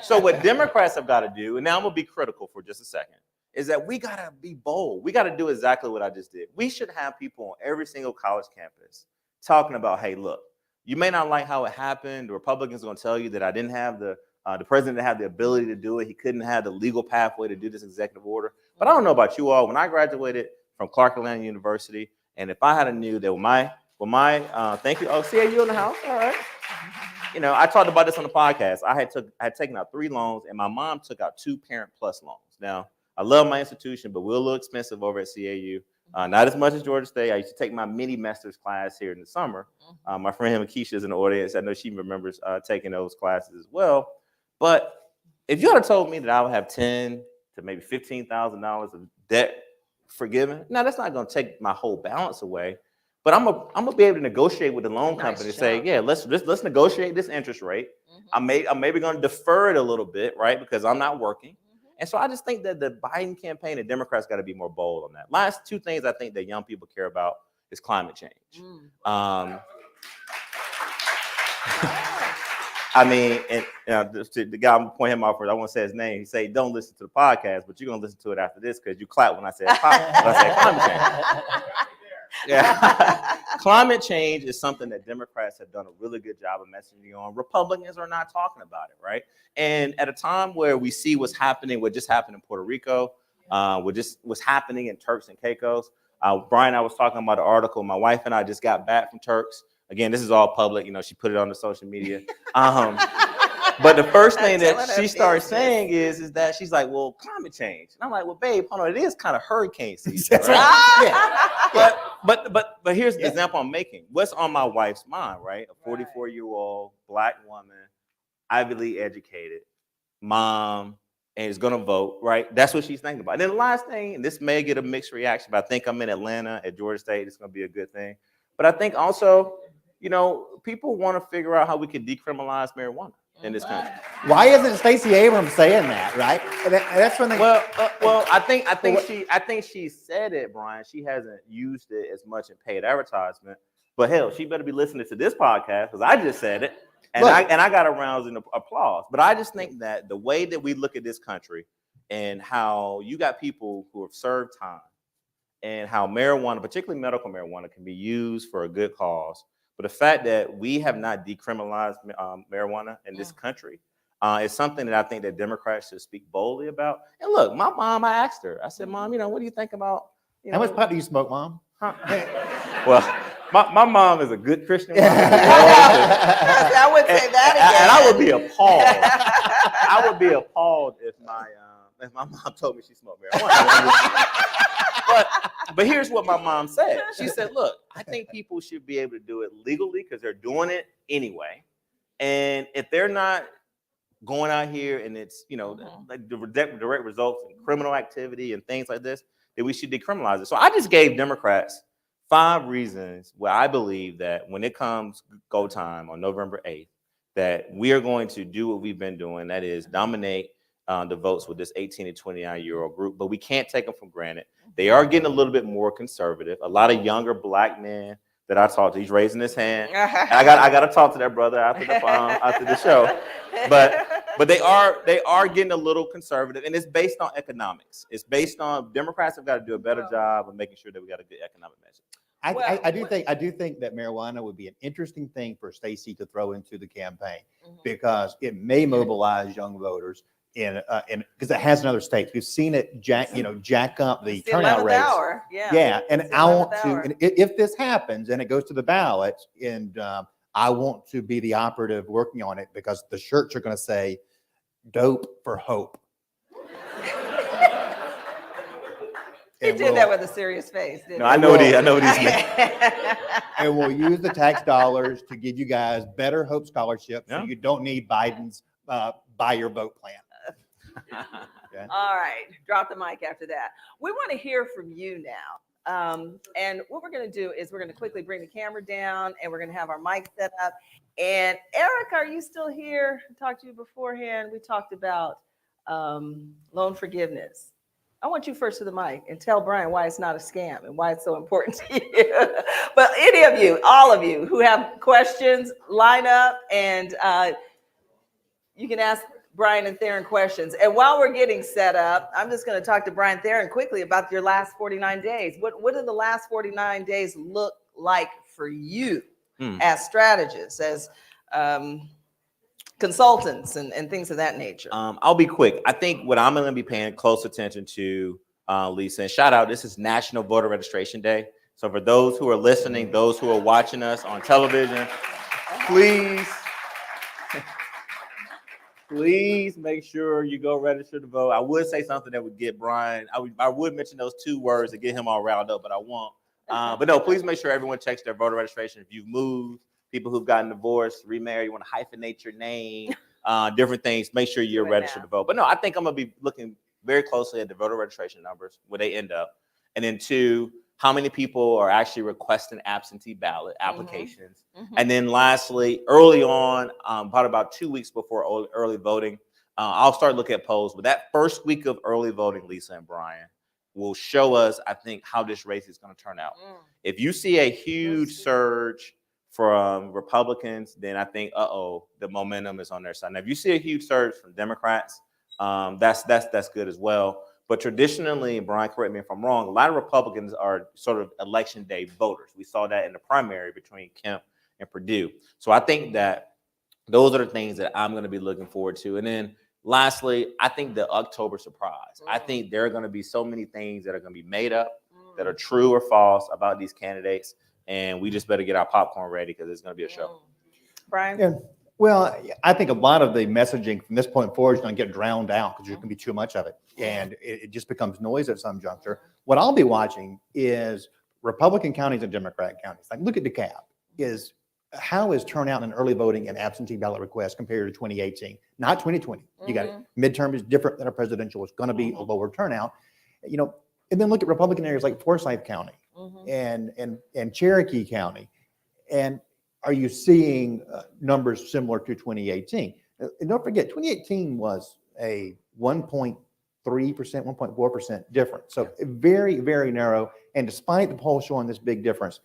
So what Democrats have got to do, and now I'm going to be critical for just a second, is that we got to be bold. We got to do exactly what I just did. We should have people on every single college campus talking about, hey, look, you may not like how it happened. The Republicans are going to tell you that I didn't have the president didn't have the ability to do it. He couldn't have the legal pathway to do this executive order. But I don't know about you all. When I graduated from Clark Atlanta University, and if I had knew that with my thank you. Oh, CAU in the house. All right. I talked about this on the podcast. I had taken out 3 loans, and my mom took out 2 Parent Plus loans. Now, I love my institution, but we're a little expensive over at CAU. Not as much as Georgia State. I used to take my mini master's class here in the summer. My friend Keisha is in the audience. I know she remembers taking those classes as well. But if you had told me that I would have $10,000 to maybe $15,000 of debt forgiven, now that's not going to take my whole balance away. But I'm gonna be able to negotiate with the loan company and say, yeah, let's negotiate this interest rate. I'm maybe going to defer it a little bit, right? Because I'm not working. And so I just think that the Biden campaign and Democrats got to be more bold on that. Last 2 things I think that young people care about is climate change. I mean, and the guy I'm pointing him out for, I won't say his name. He said, don't listen to the podcast, but you're going to listen to it after this because you clapped when I said climate change. Yeah. Climate change is something that Democrats have done a really good job of messaging on. Republicans are not talking about it, right? And at a time where we see what just happened in Puerto Rico, what's happening in Turks and Caicos. Brian, I was talking about an article. My wife and I just got back from Turks. Again, this is all public. She put it on the social media. But the first thing that she started saying is that she's like, well, climate change. And I'm like, well, babe, hold on. It is kind of hurricane season, right? Yeah. But here's the example I'm making. What's on my wife's mind, right? A 44-year-old Black woman, Ivy League educated, mom, and is going to vote, right? That's what she's thinking about. And then the last thing, and this may get a mixed reaction, but I think I'm in Atlanta at Georgia State. It's going to be a good thing. But I think also, people want to figure out how we can decriminalize marijuana in this country. Why isn't Stacey Abrams saying that, right? That's when they. Well, I think she said it, Brian. She hasn't used it as much in paid advertisement. But hell, she better be listening to this podcast because I just said it, and I got a round of applause. But I just think that the way that we look at this country and how you got people who have served time, and how marijuana, particularly medical marijuana, can be used for a good cause. But the fact that we have not decriminalized marijuana in this country is something that I think that Democrats should speak boldly about. And look, my mom, I asked her, I said, Mom, what do you think about? How much pot do you smoke, Mom? Huh? Well, my mom is a good Christian mom. I would say that again. And I would be appalled. I would be appalled if my mom told me she smoked marijuana. But here's what my mom said. She said, look, I think people should be able to do it legally because they're doing it anyway. And if they're not going out here and it's, like the direct results in criminal activity and things like this, then we should decriminalize it. So I just gave Democrats 5 reasons where I believe that when it comes go time on November 8th, that we are going to do what we've been doing. That is dominate the votes with this 18 to 29-year-old group, but we can't take them for granted. They are getting a little bit more conservative. A lot of younger Black men that I talked to, he's raising his hand. I got to talk to that brother after the show. But But they are getting a little conservative, and it's based on economics. It's based on Democrats have got to do a better job of making sure that we got a good economic message. I do think that marijuana would be an interesting thing for Stacey to throw into the campaign because it may mobilize young voters in because it has in other states. We've seen it jack up the It's the turnout 11th rates. hour. Yeah. Yeah, and It's the I want 11th to, hour. and if this happens and it goes to the ballot, and I want to be the operative working on it because the shirts are going to say "Dope for Hope." He did that with a serious face, didn't No, I know what he's he? And we'll use the tax dollars to give you guys better Hope scholarships, so Yeah. you don't need Biden's buy your vote plan. Okay. All right, drop the mic after that. We want to hear from you now. And what we're going to do is we're going to quickly bring the camera down and we're going to have our mic set up. And Eric, are you still here? I talked to you beforehand. We talked about loan forgiveness. I want you first to the mic and tell Brian why it's not a scam and why it's so important to you. But any of you, all of you who have questions, line up and you can ask Brian and Tharon questions. And while we're getting set up, I'm just going to talk to Brian Tharon quickly about your last 49 days. What do the last 49 days look like for you as strategists, as consultants and things of that nature? I'll be quick. I think what I'm going to be paying close attention to, Lisa, and shout out, this is National Voter Registration Day. So for those who are listening, those who are watching us on television, please make sure you go register to vote. I would say something that would get Brian, I would mention those two words to get him all riled up, but I won't. But no, please make sure everyone checks their voter registration. If you've moved, people who've gotten divorced, remarried, you want to hyphenate your name, different things, make sure you're registered to vote. But no, I think I'm going to be looking very closely at the voter registration numbers, where they end up. And then two, how many people are actually requesting absentee ballot applications. And then lastly, early on, about 2 weeks before early voting, I'll start looking at polls. But that first week of early voting, Lisa and Brian, will show us, I think, how this race is going to turn out. If you see a huge surge from Republicans, then I think, the momentum is on their side. Now, if you see a huge surge from Democrats, that's good as well. But traditionally, Brian, correct me if I'm wrong, a lot of Republicans are sort of election day voters. We saw that in the primary between Kemp and Perdue. So I think that those are the things that I'm going to be looking forward to. And then lastly, I think the October surprise. I think there are going to be so many things that are going to be made up, that are true or false about these candidates. And we just better get our popcorn ready because it's going to be a show. Brian? Yeah. Well, I think a lot of the messaging from this point forward is going to get drowned out because there's going to be too much of it. And it just becomes noise at some juncture. What I'll be watching is Republican counties and Democrat counties. Like, look at DeKalb. How is turnout in early voting and absentee ballot requests compared to 2018? Not 2020. You got it. Midterm is different than a presidential. It's going to be a lower turnout. And then look at Republican areas like Forsyth County and Cherokee County. And are you seeing numbers similar to 2018? And don't forget, 2018 was a 1.3%, 1.4% difference. So very, very narrow. And despite the poll showing this big difference,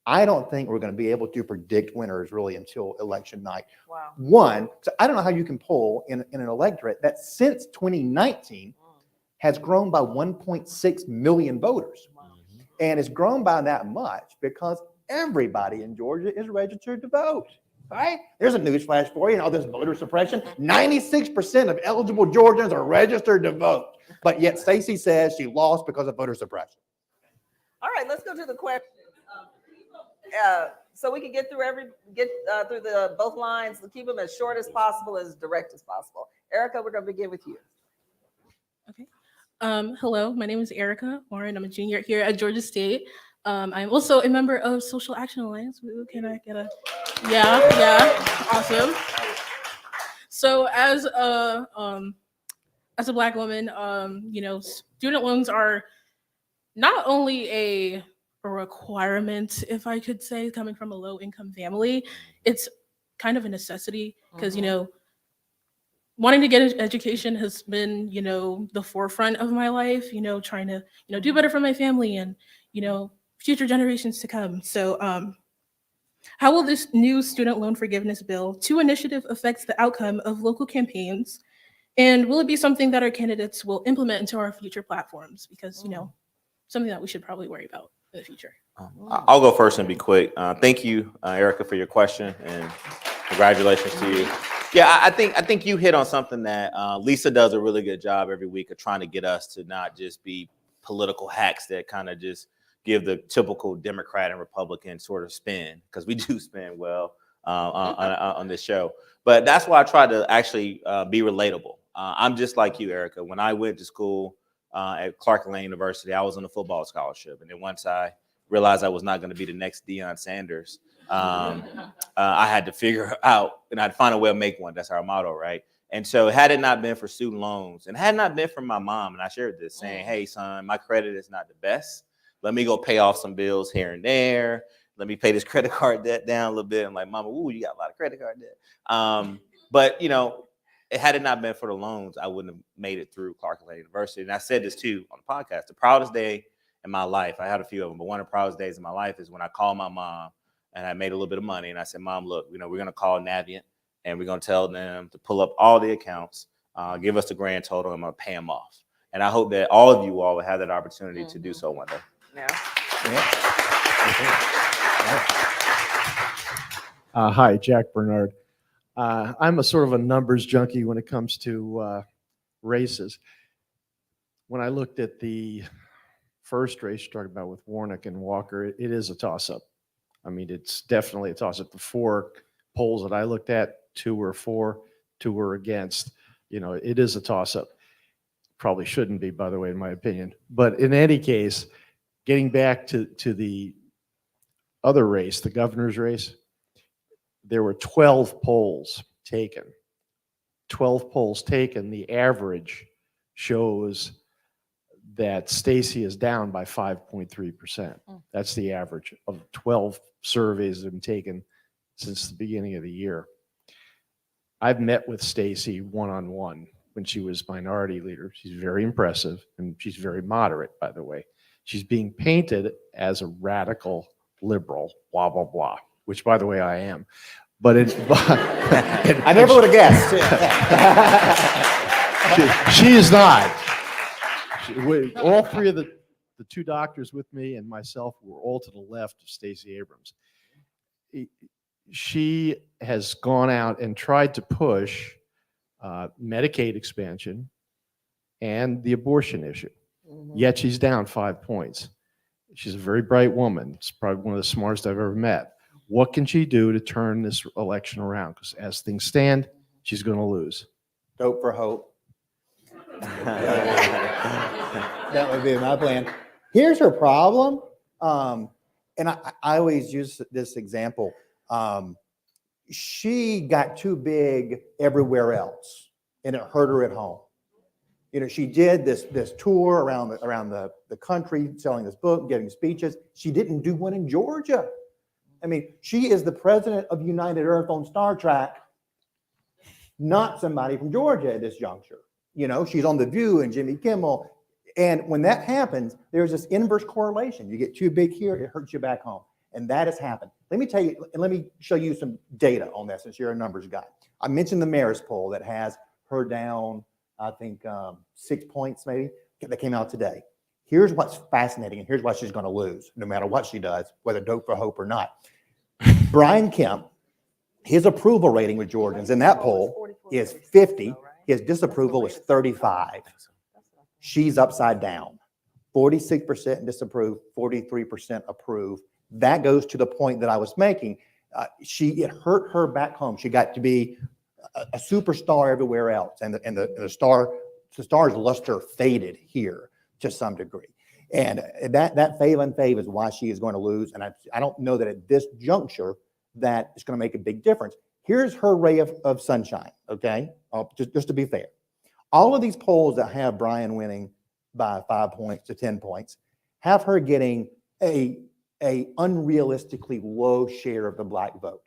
I don't think we're going to be able to predict winners really until election night. Wow. One, so I don't know how you can poll in an electorate that since 2019 has grown by 1.6 million voters. And it's grown by that much because everybody in Georgia is registered to vote, right? There's a newsflash for you and all this voter suppression. 96% of eligible Georgians are registered to vote. But yet Stacey says she lost because of voter suppression. All right, let's go to the questions. So we can get through through the both lines. Keep them as short as possible, as direct as possible. Erica, we're going to begin with you. Okay. Hello, my name is Erica Warren. I'm a junior here at Georgia State. I'm also a member of Social Action Alliance. Can I get a? Yeah, awesome. So as a Black woman, student loans are not only a requirement, if I could say, coming from a low-income family. It's kind of a necessity because wanting to get an education has been the forefront of my life. Trying to do better for my family and future generations to come. So How will this new student loan forgiveness bill 2 initiative affect the outcome of local campaigns? And will it be something that our candidates will implement into our future platforms? Because, something that we should probably worry about in the future. I'll go first and be quick. Thank you, Erica, for your question, and congratulations to you. Yeah, I think you hit on something that Lisa does a really good job every week of trying to get us to not just be political hacks that kind of just give the typical Democrat and Republican sort of spin, because we do spin well on this show. But that's why I try to actually be relatable. I'm just like you, Erica. When I went to school at Clark Lane University, I was on a football scholarship. And then once I realized I was not going to be the next Deion Sanders, I had to figure out, and I'd find a way to make one. That's our motto, right? And so had it not been for student loans, and had not been for my mom, and I shared this saying, hey, son, my credit is not the best. Let me go pay off some bills here and there. Let me pay this credit card debt down a little bit. I'm like, Mama, ooh, you got a lot of credit card debt. But, had it not been for the loans, I wouldn't have made it through Clark Lane University. And I said this too on the podcast. The proudest day in my life, I had a few of them, but one of the proudest days in my life is when I called my mom and I made a little bit of money. And I said, Mom, look, we're going to call Navient and we're going to tell them to pull up all the accounts, give us the grand total, and I'm going to pay them off. And I hope that all of you all will have that opportunity to do so one day. Yeah. Hi, Jack Bernard. I'm a sort of a numbers junkie when it comes to races. When I looked at the first race you're talking about with Warnock and Walker, it is a toss-up. I mean, it's definitely a toss-up. The 4 polls that I looked at, 2 were for, 2 were against. It is a toss-up. Probably shouldn't be, by the way, in my opinion. But in any case, getting back to the other race, the governor's race, there were 12 polls taken. 12 polls taken. The average shows that Stacey is down by 5.3%. That's the average of 12 surveys that have been taken since the beginning of the year. I've met with Stacey one-on-one when she was minority leader. She's very impressive, and she's very moderate, by the way. She's being painted as a radical liberal, blah, blah, blah, which, by the way, I am. But I never would have guessed. she is not. All 3 of the 2 doctors with me and myself were all to the left of Stacey Abrams. She has gone out and tried to push Medicaid expansion and the abortion issue. Yet she's down 5 points. She's a very bright woman. She's probably one of the smartest I've ever met. What can she do to turn this election around? Because as things stand, she's going to lose. Dope for hope. That would be my plan. Here's her problem. And I always use this example. She got too big everywhere else, and it hurt her at home. She did this tour around the country, selling this book, giving speeches. She didn't do one in Georgia. I mean, she is the president of United Earth on Star Trek, not somebody from Georgia at this juncture. She's on The View and Jimmy Kimmel. And when that happens, there's this inverse correlation. You get too big here, it hurts you back home. And that has happened. Let me tell you, and let me show you some data on that since you're a numbers guy. I mentioned the mayor's poll that has her down, I think, 6 points maybe, that came out today. Here's what's fascinating, and here's why she's going to lose, no matter what she does, whether dope for hope or not. Brian Kemp, his approval rating with Georgians in that poll is 50. His disapproval is 35. She's upside down. 46% disapprove, 43% approve. That goes to the point that I was making. It hurt her back home. She got to be a superstar everywhere else, and the star's luster faded here to some degree. And that fave unfave is why she is going to lose. And I don't know that at this juncture that it's going to make a big difference. Here's her ray of sunshine, okay? Just to be fair. All of these polls that have Brian winning by 5 points to 10 points have her getting a unrealistically low share of the black vote.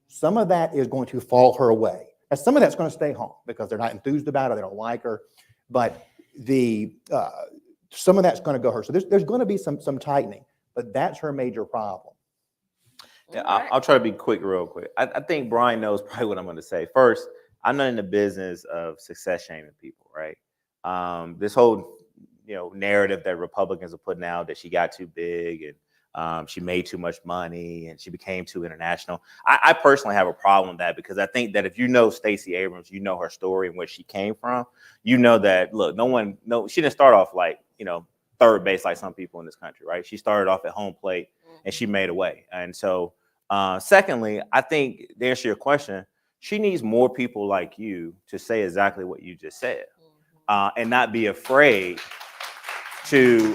Some of that is going to fall her way. And some of that's going to stay home because they're not enthused about her, they don't like her. But some of that's going to go her. So there's going to be some tightening, but that's her major problem. Yeah, All right. I'll try to be quick, real quick. I think Brian knows probably what I'm going to say. First, I'm not in the business of success shaming people, right? This whole narrative that Republicans are putting out that she got too big and she made too much money and she became too international. I personally have a problem with that because I think that if you know Stacey Abrams, you know her story and where she came from, you know that look, she didn't start off like third base like some people in this country, right? She started off at home plate and she made a way, and so. Secondly, I think to answer your question, she needs more people like you to say exactly what you just said, and not be afraid to,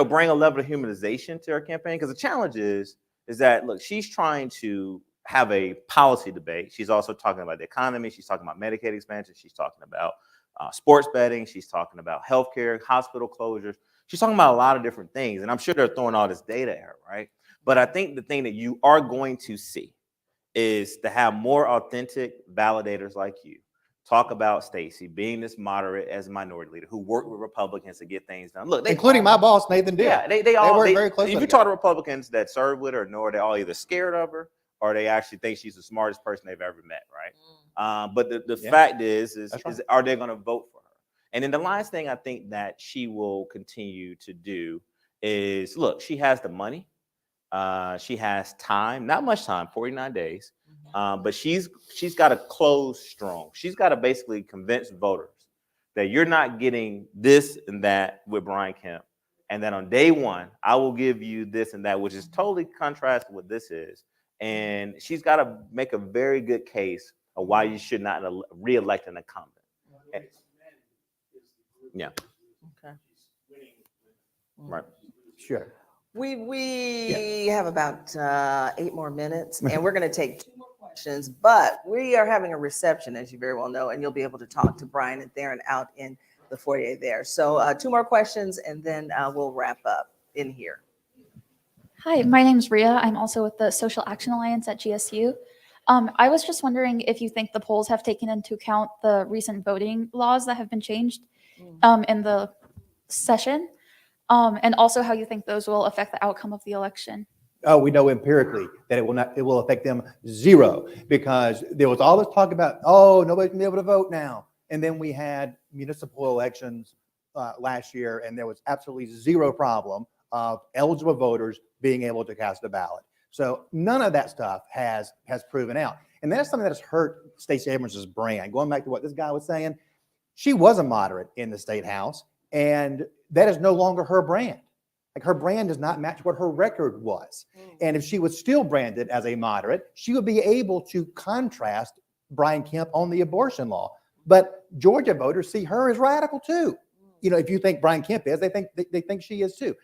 bring a level of humanization to her campaign. Because the challenge is that look, she's trying to have a policy debate. She's also talking about the economy. She's talking about Medicaid expansion. She's talking about sports betting. She's talking about healthcare, hospital closures. She's talking about a lot of different things, and I'm sure they're throwing all this data at her, right? But I think the thing that you are going to see is to have more authentic validators like you talk about Stacey being this moderate as a minority leader who worked with Republicans to get things done. Look, including my boss, Nathan did. Yeah, they all work very closely If you together. talk to Republicans that serve with her, know they're all either scared of her or they actually think she's the smartest person they've ever met, right? But the fact is are they going to vote for her? And then the last thing I think that she will continue to do is, look, she has the money. She has time, not much time, 49 days, but she's got to close strong. She's got to basically convince voters that you're not getting this and that with Brian Kemp, and that on day one, I will give you this and that, which is totally contrast to what this is. And she's got to make a very good case of why you should not re-elect an incumbent. Yeah. Okay. Right. Sure. We have about 8 more minutes, and we're going to take 2 more questions, but we are having a reception, as you very well know, and you'll be able to talk to Brian and Tharon out in the foyer there. So 2 more questions, and then we'll wrap up in here. Hi, my name is Ria. I'm also with the Social Action Alliance at GSU. I was just wondering if you think the polls have taken into account the recent voting laws that have been changed in the session, and also how you think those will affect the outcome of the election. Oh, we know empirically that it will affect them zero, because there was all this talk about, oh, nobody's gonna be able to vote now. And then we had municipal elections last year, and there was absolutely zero problem of eligible voters being able to cast a ballot. So none of that stuff has proven out. And that's something that has hurt Stacey Abrams' brand. Going back to what this guy was saying, she was a moderate in the state house, and that is no longer her brand. Like, her brand does not match what her record was. And if she was still branded as a moderate, she would be able to contrast Brian Kemp on the abortion law. But Georgia voters see her as radical too. If you think Brian Kemp is, they think she is too.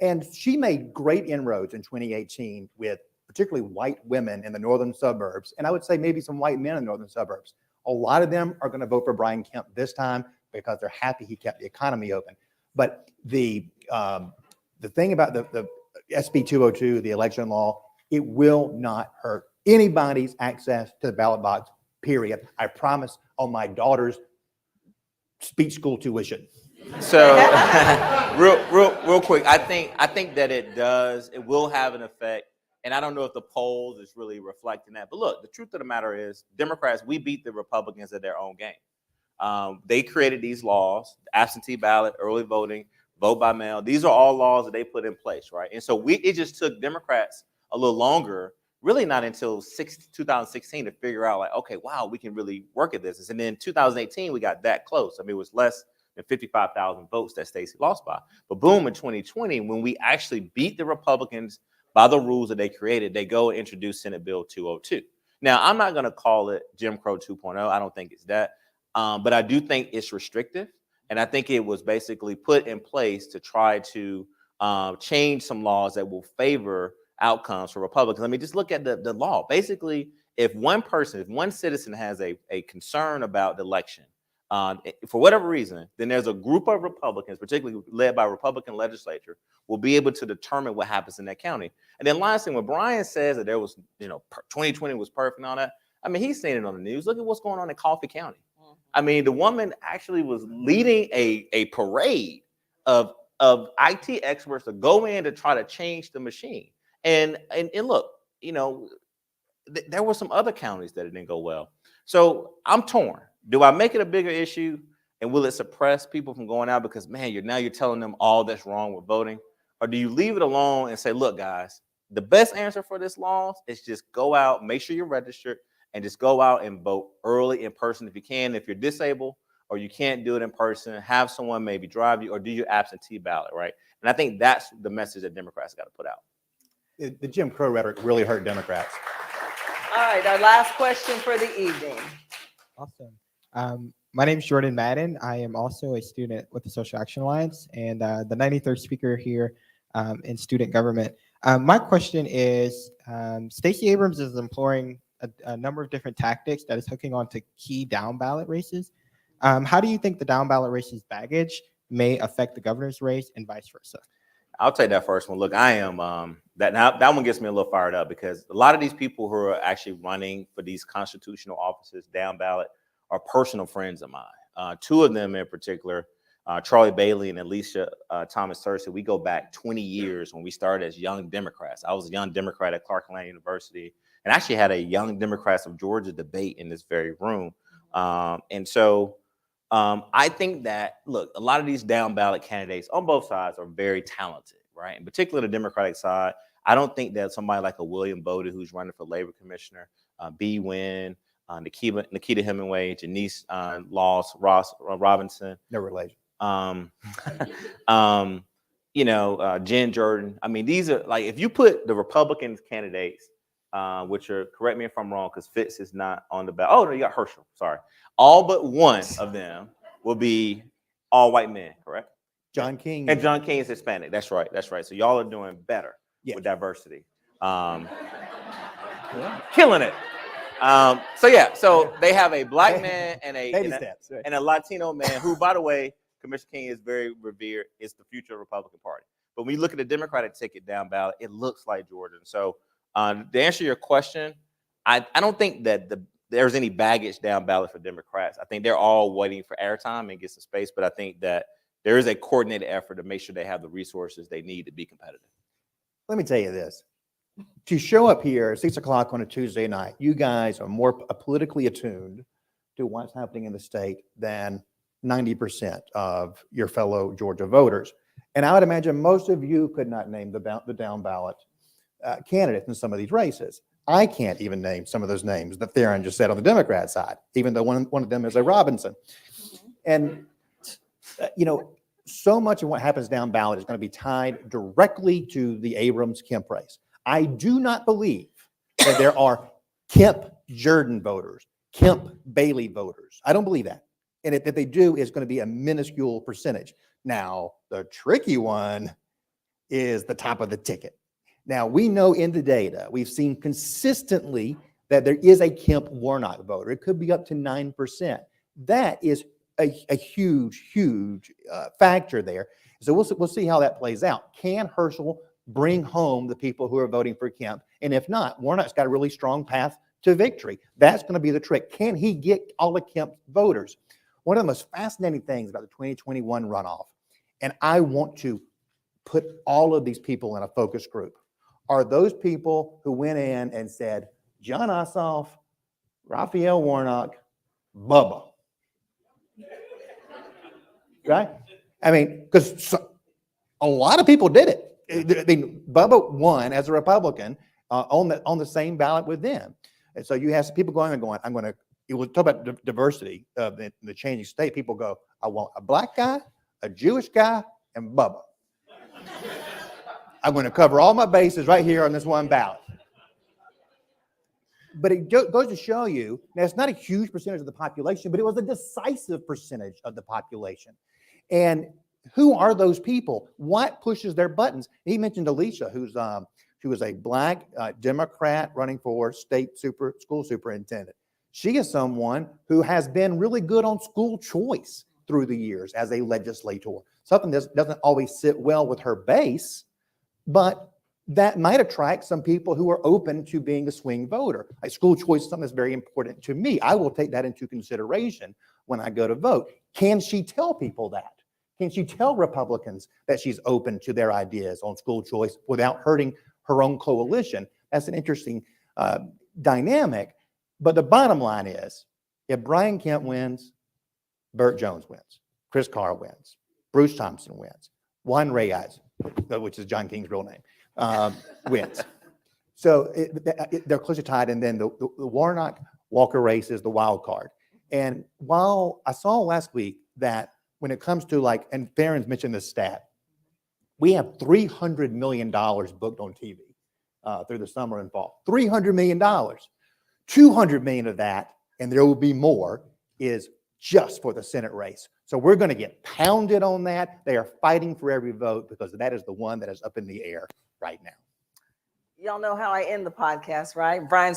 And she made great inroads in 2018 with particularly white women in the northern suburbs. And I would say maybe some white men in the northern suburbs. A lot of them are going to vote for Brian Kemp this time because they're happy he kept the economy open. But the thing about the SB 202, the election law, it will not hurt anybody's access to the ballot box, period. I promise, on my daughter's speech school tuition. So real quick, I think that it will have an effect. And I don't know if the polls is really reflecting that. But look, the truth of the matter is, Democrats, we beat the Republicans at their own game. They created these laws: absentee ballot, early voting, vote by mail. These are all laws that they put in place, right? And so it just took Democrats a little longer, really not until 2016, to figure out, like, okay, wow, we can really work at this. And then 2018, we got that close. I mean, it was less than 55,000 votes that Stacey lost by. But boom, in 2020, when we actually beat the Republicans by the rules that they created, they go and introduce Senate Bill 202. Now, I'm not going to call it Jim Crow 2.0. I don't think it's that. But I do think it's restrictive. And I think it was basically put in place to try to change some laws that will favor outcomes for Republicans. I mean, just look at the law. Basically, if one citizen has a concern about the election, for whatever reason, then there's a group of Republicans, particularly led by a Republican legislature, will be able to determine what happens in that county. And then last thing, when Brian says that there was, 2020 was perfect and all that, I mean, he's seen it on the news. Look at what's going on in Coffee County. I mean, the woman actually was leading a parade of IT experts to go in to try to change the machine. And look, you know, there were some other counties that it didn't go well. So I'm torn. Do I make it a bigger issue, and will it suppress people from going out because, man, you're telling them all that's wrong with voting? Or do you leave it alone and say, look, guys, the best answer for this law is just go out, make sure you're registered, and just go out and vote early in person if you can. If you're disabled or you can't do it in person, have someone maybe drive you or do your absentee ballot, right? And I think that's the message that Democrats got to put out. The Jim Crow rhetoric really hurt Democrats. All right, our last question for the evening. Awesome. My name is Jordan Madden. I am also a student with the Social Action Alliance and the 93rd speaker here in student government. My question is, Stacey Abrams is employing a number of different tactics that is hooking on to key down ballot races. How do you think the down ballot races baggage may affect the governor's race and vice versa? I'll take that first one. Look, I am that one gets me a little fired up because a lot of these people who are actually running for these constitutional offices down ballot are personal friends of mine. Two of them in particular, Charlie Bailey and Alicia Thomas Searcy, we go back 20 years when we started as young Democrats. I was a young Democrat at Clark Atlanta University and actually had a young Democrats of Georgia debate in this very room. And so I think that, look, a lot of these down ballot candidates on both sides are very talented, right? In particular, the Democratic side. I don't think that somebody like a William Bowden, who's running for labor commissioner, B. Wynn, Nikita Hemingway, Janice Ross Robinson. No relation. Jen Jordan. I mean, these are like, if you put the Republican candidates, which are, correct me if I'm wrong, because Fitz is not on the ballot. Oh, no, you got Herschel. Sorry. All but one of them will be all white men, correct? John King. And John King is Hispanic. That's right. That's right. So y'all are doing better with diversity. Killing it. So they have a black man and a Latino man who, by the way, Commissioner King is very revered. It's the future of the Republican Party. But when you look at the Democratic ticket down ballot, it looks like Jordan. So to answer your question, I don't think that there's any baggage down ballot for Democrats. I think they're all waiting for airtime and get some space. But I think that there is a coordinated effort to make sure they have the resources they need to be competitive. Let me tell you this. To show up here at 6 o'clock on a Tuesday night, you guys are more politically attuned to what's happening in the state than 90% of your fellow Georgia voters. And I would imagine most of you could not name the down ballot candidates in some of these races. I can't even name some of those names that Tharon just said on the Democrat side, even though one of them is a Robinson. And, so much of what happens down ballot is going to be tied directly to the Abrams-Kemp race. I do not believe that there are Kemp-Jordan voters, Kemp-Bailey voters. I don't believe that. And if they do, it's going to be a minuscule percentage. Now, the tricky one is the top of the ticket. Now, we know in the data, we've seen consistently that there is a Kemp-Warnock voter. It could be up to 9%. That is a huge, huge factor there. So we'll see how that plays out. Can Herschel bring home the people who are voting for Kemp? And if not, Warnock's got a really strong path to victory. That's going to be the trick. Can he get all the Kemp voters? One of the most fascinating things about the 2021 runoff, and I want to put all of these people in a focus group, are those people who went in and said, John Ossoff, Raphael Warnock, Bubba. Right? I mean, because a lot of people did it. I mean, Bubba won as a Republican on the same ballot with them. And so you have some people going, it will talk about diversity of the changing state. People go, I want a black guy, a Jewish guy, and Bubba. I'm going to cover all my bases right here on this one ballot. But it goes to show you, now it's not a huge percentage of the population, but it was a decisive percentage of the population. And who are those people? What pushes their buttons? He mentioned Alicia, who was a black Democrat running for state school superintendent. She is someone who has been really good on school choice through the years as a legislator. Something that doesn't always sit well with her base, but that might attract some people who are open to being a swing voter. Like school choice is something that's very important to me. I will take that into consideration when I go to vote. Can she tell people that? Can she tell Republicans that she's open to their ideas on school choice without hurting her own coalition? that's an interesting dynamic. But the bottom line is, if Brian Kemp wins, Burt Jones wins, Chris Carr wins, Bruce Thompson wins, Juan Reyes, which is John King's real name, wins. So they're closely tied, and then the Warnock-Walker race is the wild card. And while I saw last week that when it comes to and Tharon's mentioned this stat, we have $300 million booked on TV through the summer and fall. $300 million. $200 million of that, and there will be more, is just for the Senate race. So we're going to get pounded on that. They are fighting for every vote because that is the one that is up in the air right now. Y'all know how I end the podcast, right? Brian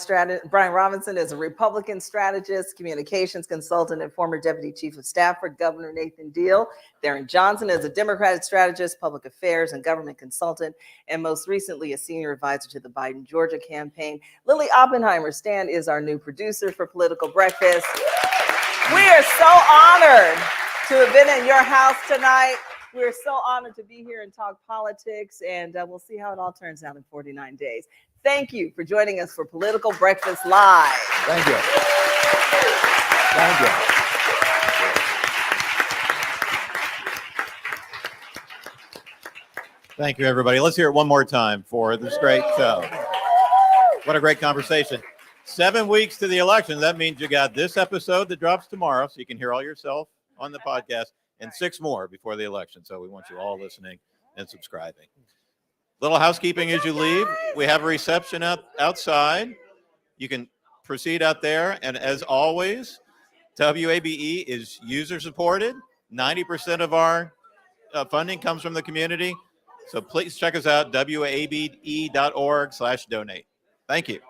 Robinson is a Republican strategist, communications consultant, and former deputy chief of staff for Governor Nathan Deal. Tharon Johnson is a Democratic strategist, public affairs, and government consultant, and most recently a senior advisor to the Biden Georgia campaign. Lily Oppenheimer Stan is our new producer for Political Breakfast. We are so honored to have been in your house tonight. We're so honored to be here and talk politics, and we'll see how it all turns out in 49 days. Thank you for joining us for Political Breakfast Live. Thank you. Thank you. Thank you, everybody. Let's hear it one more time for this great show. What a great conversation. 7 weeks to the election. That means you got this episode that drops tomorrow, so you can hear all yourself on the podcast, and 6 more before the election. So we want you all listening and subscribing. Little housekeeping as you leave. We have a reception outside. You can proceed out there. And as always, WABE is user supported. 90% of our funding comes from the community. So please check us out, wabe.org/donate. Thank you.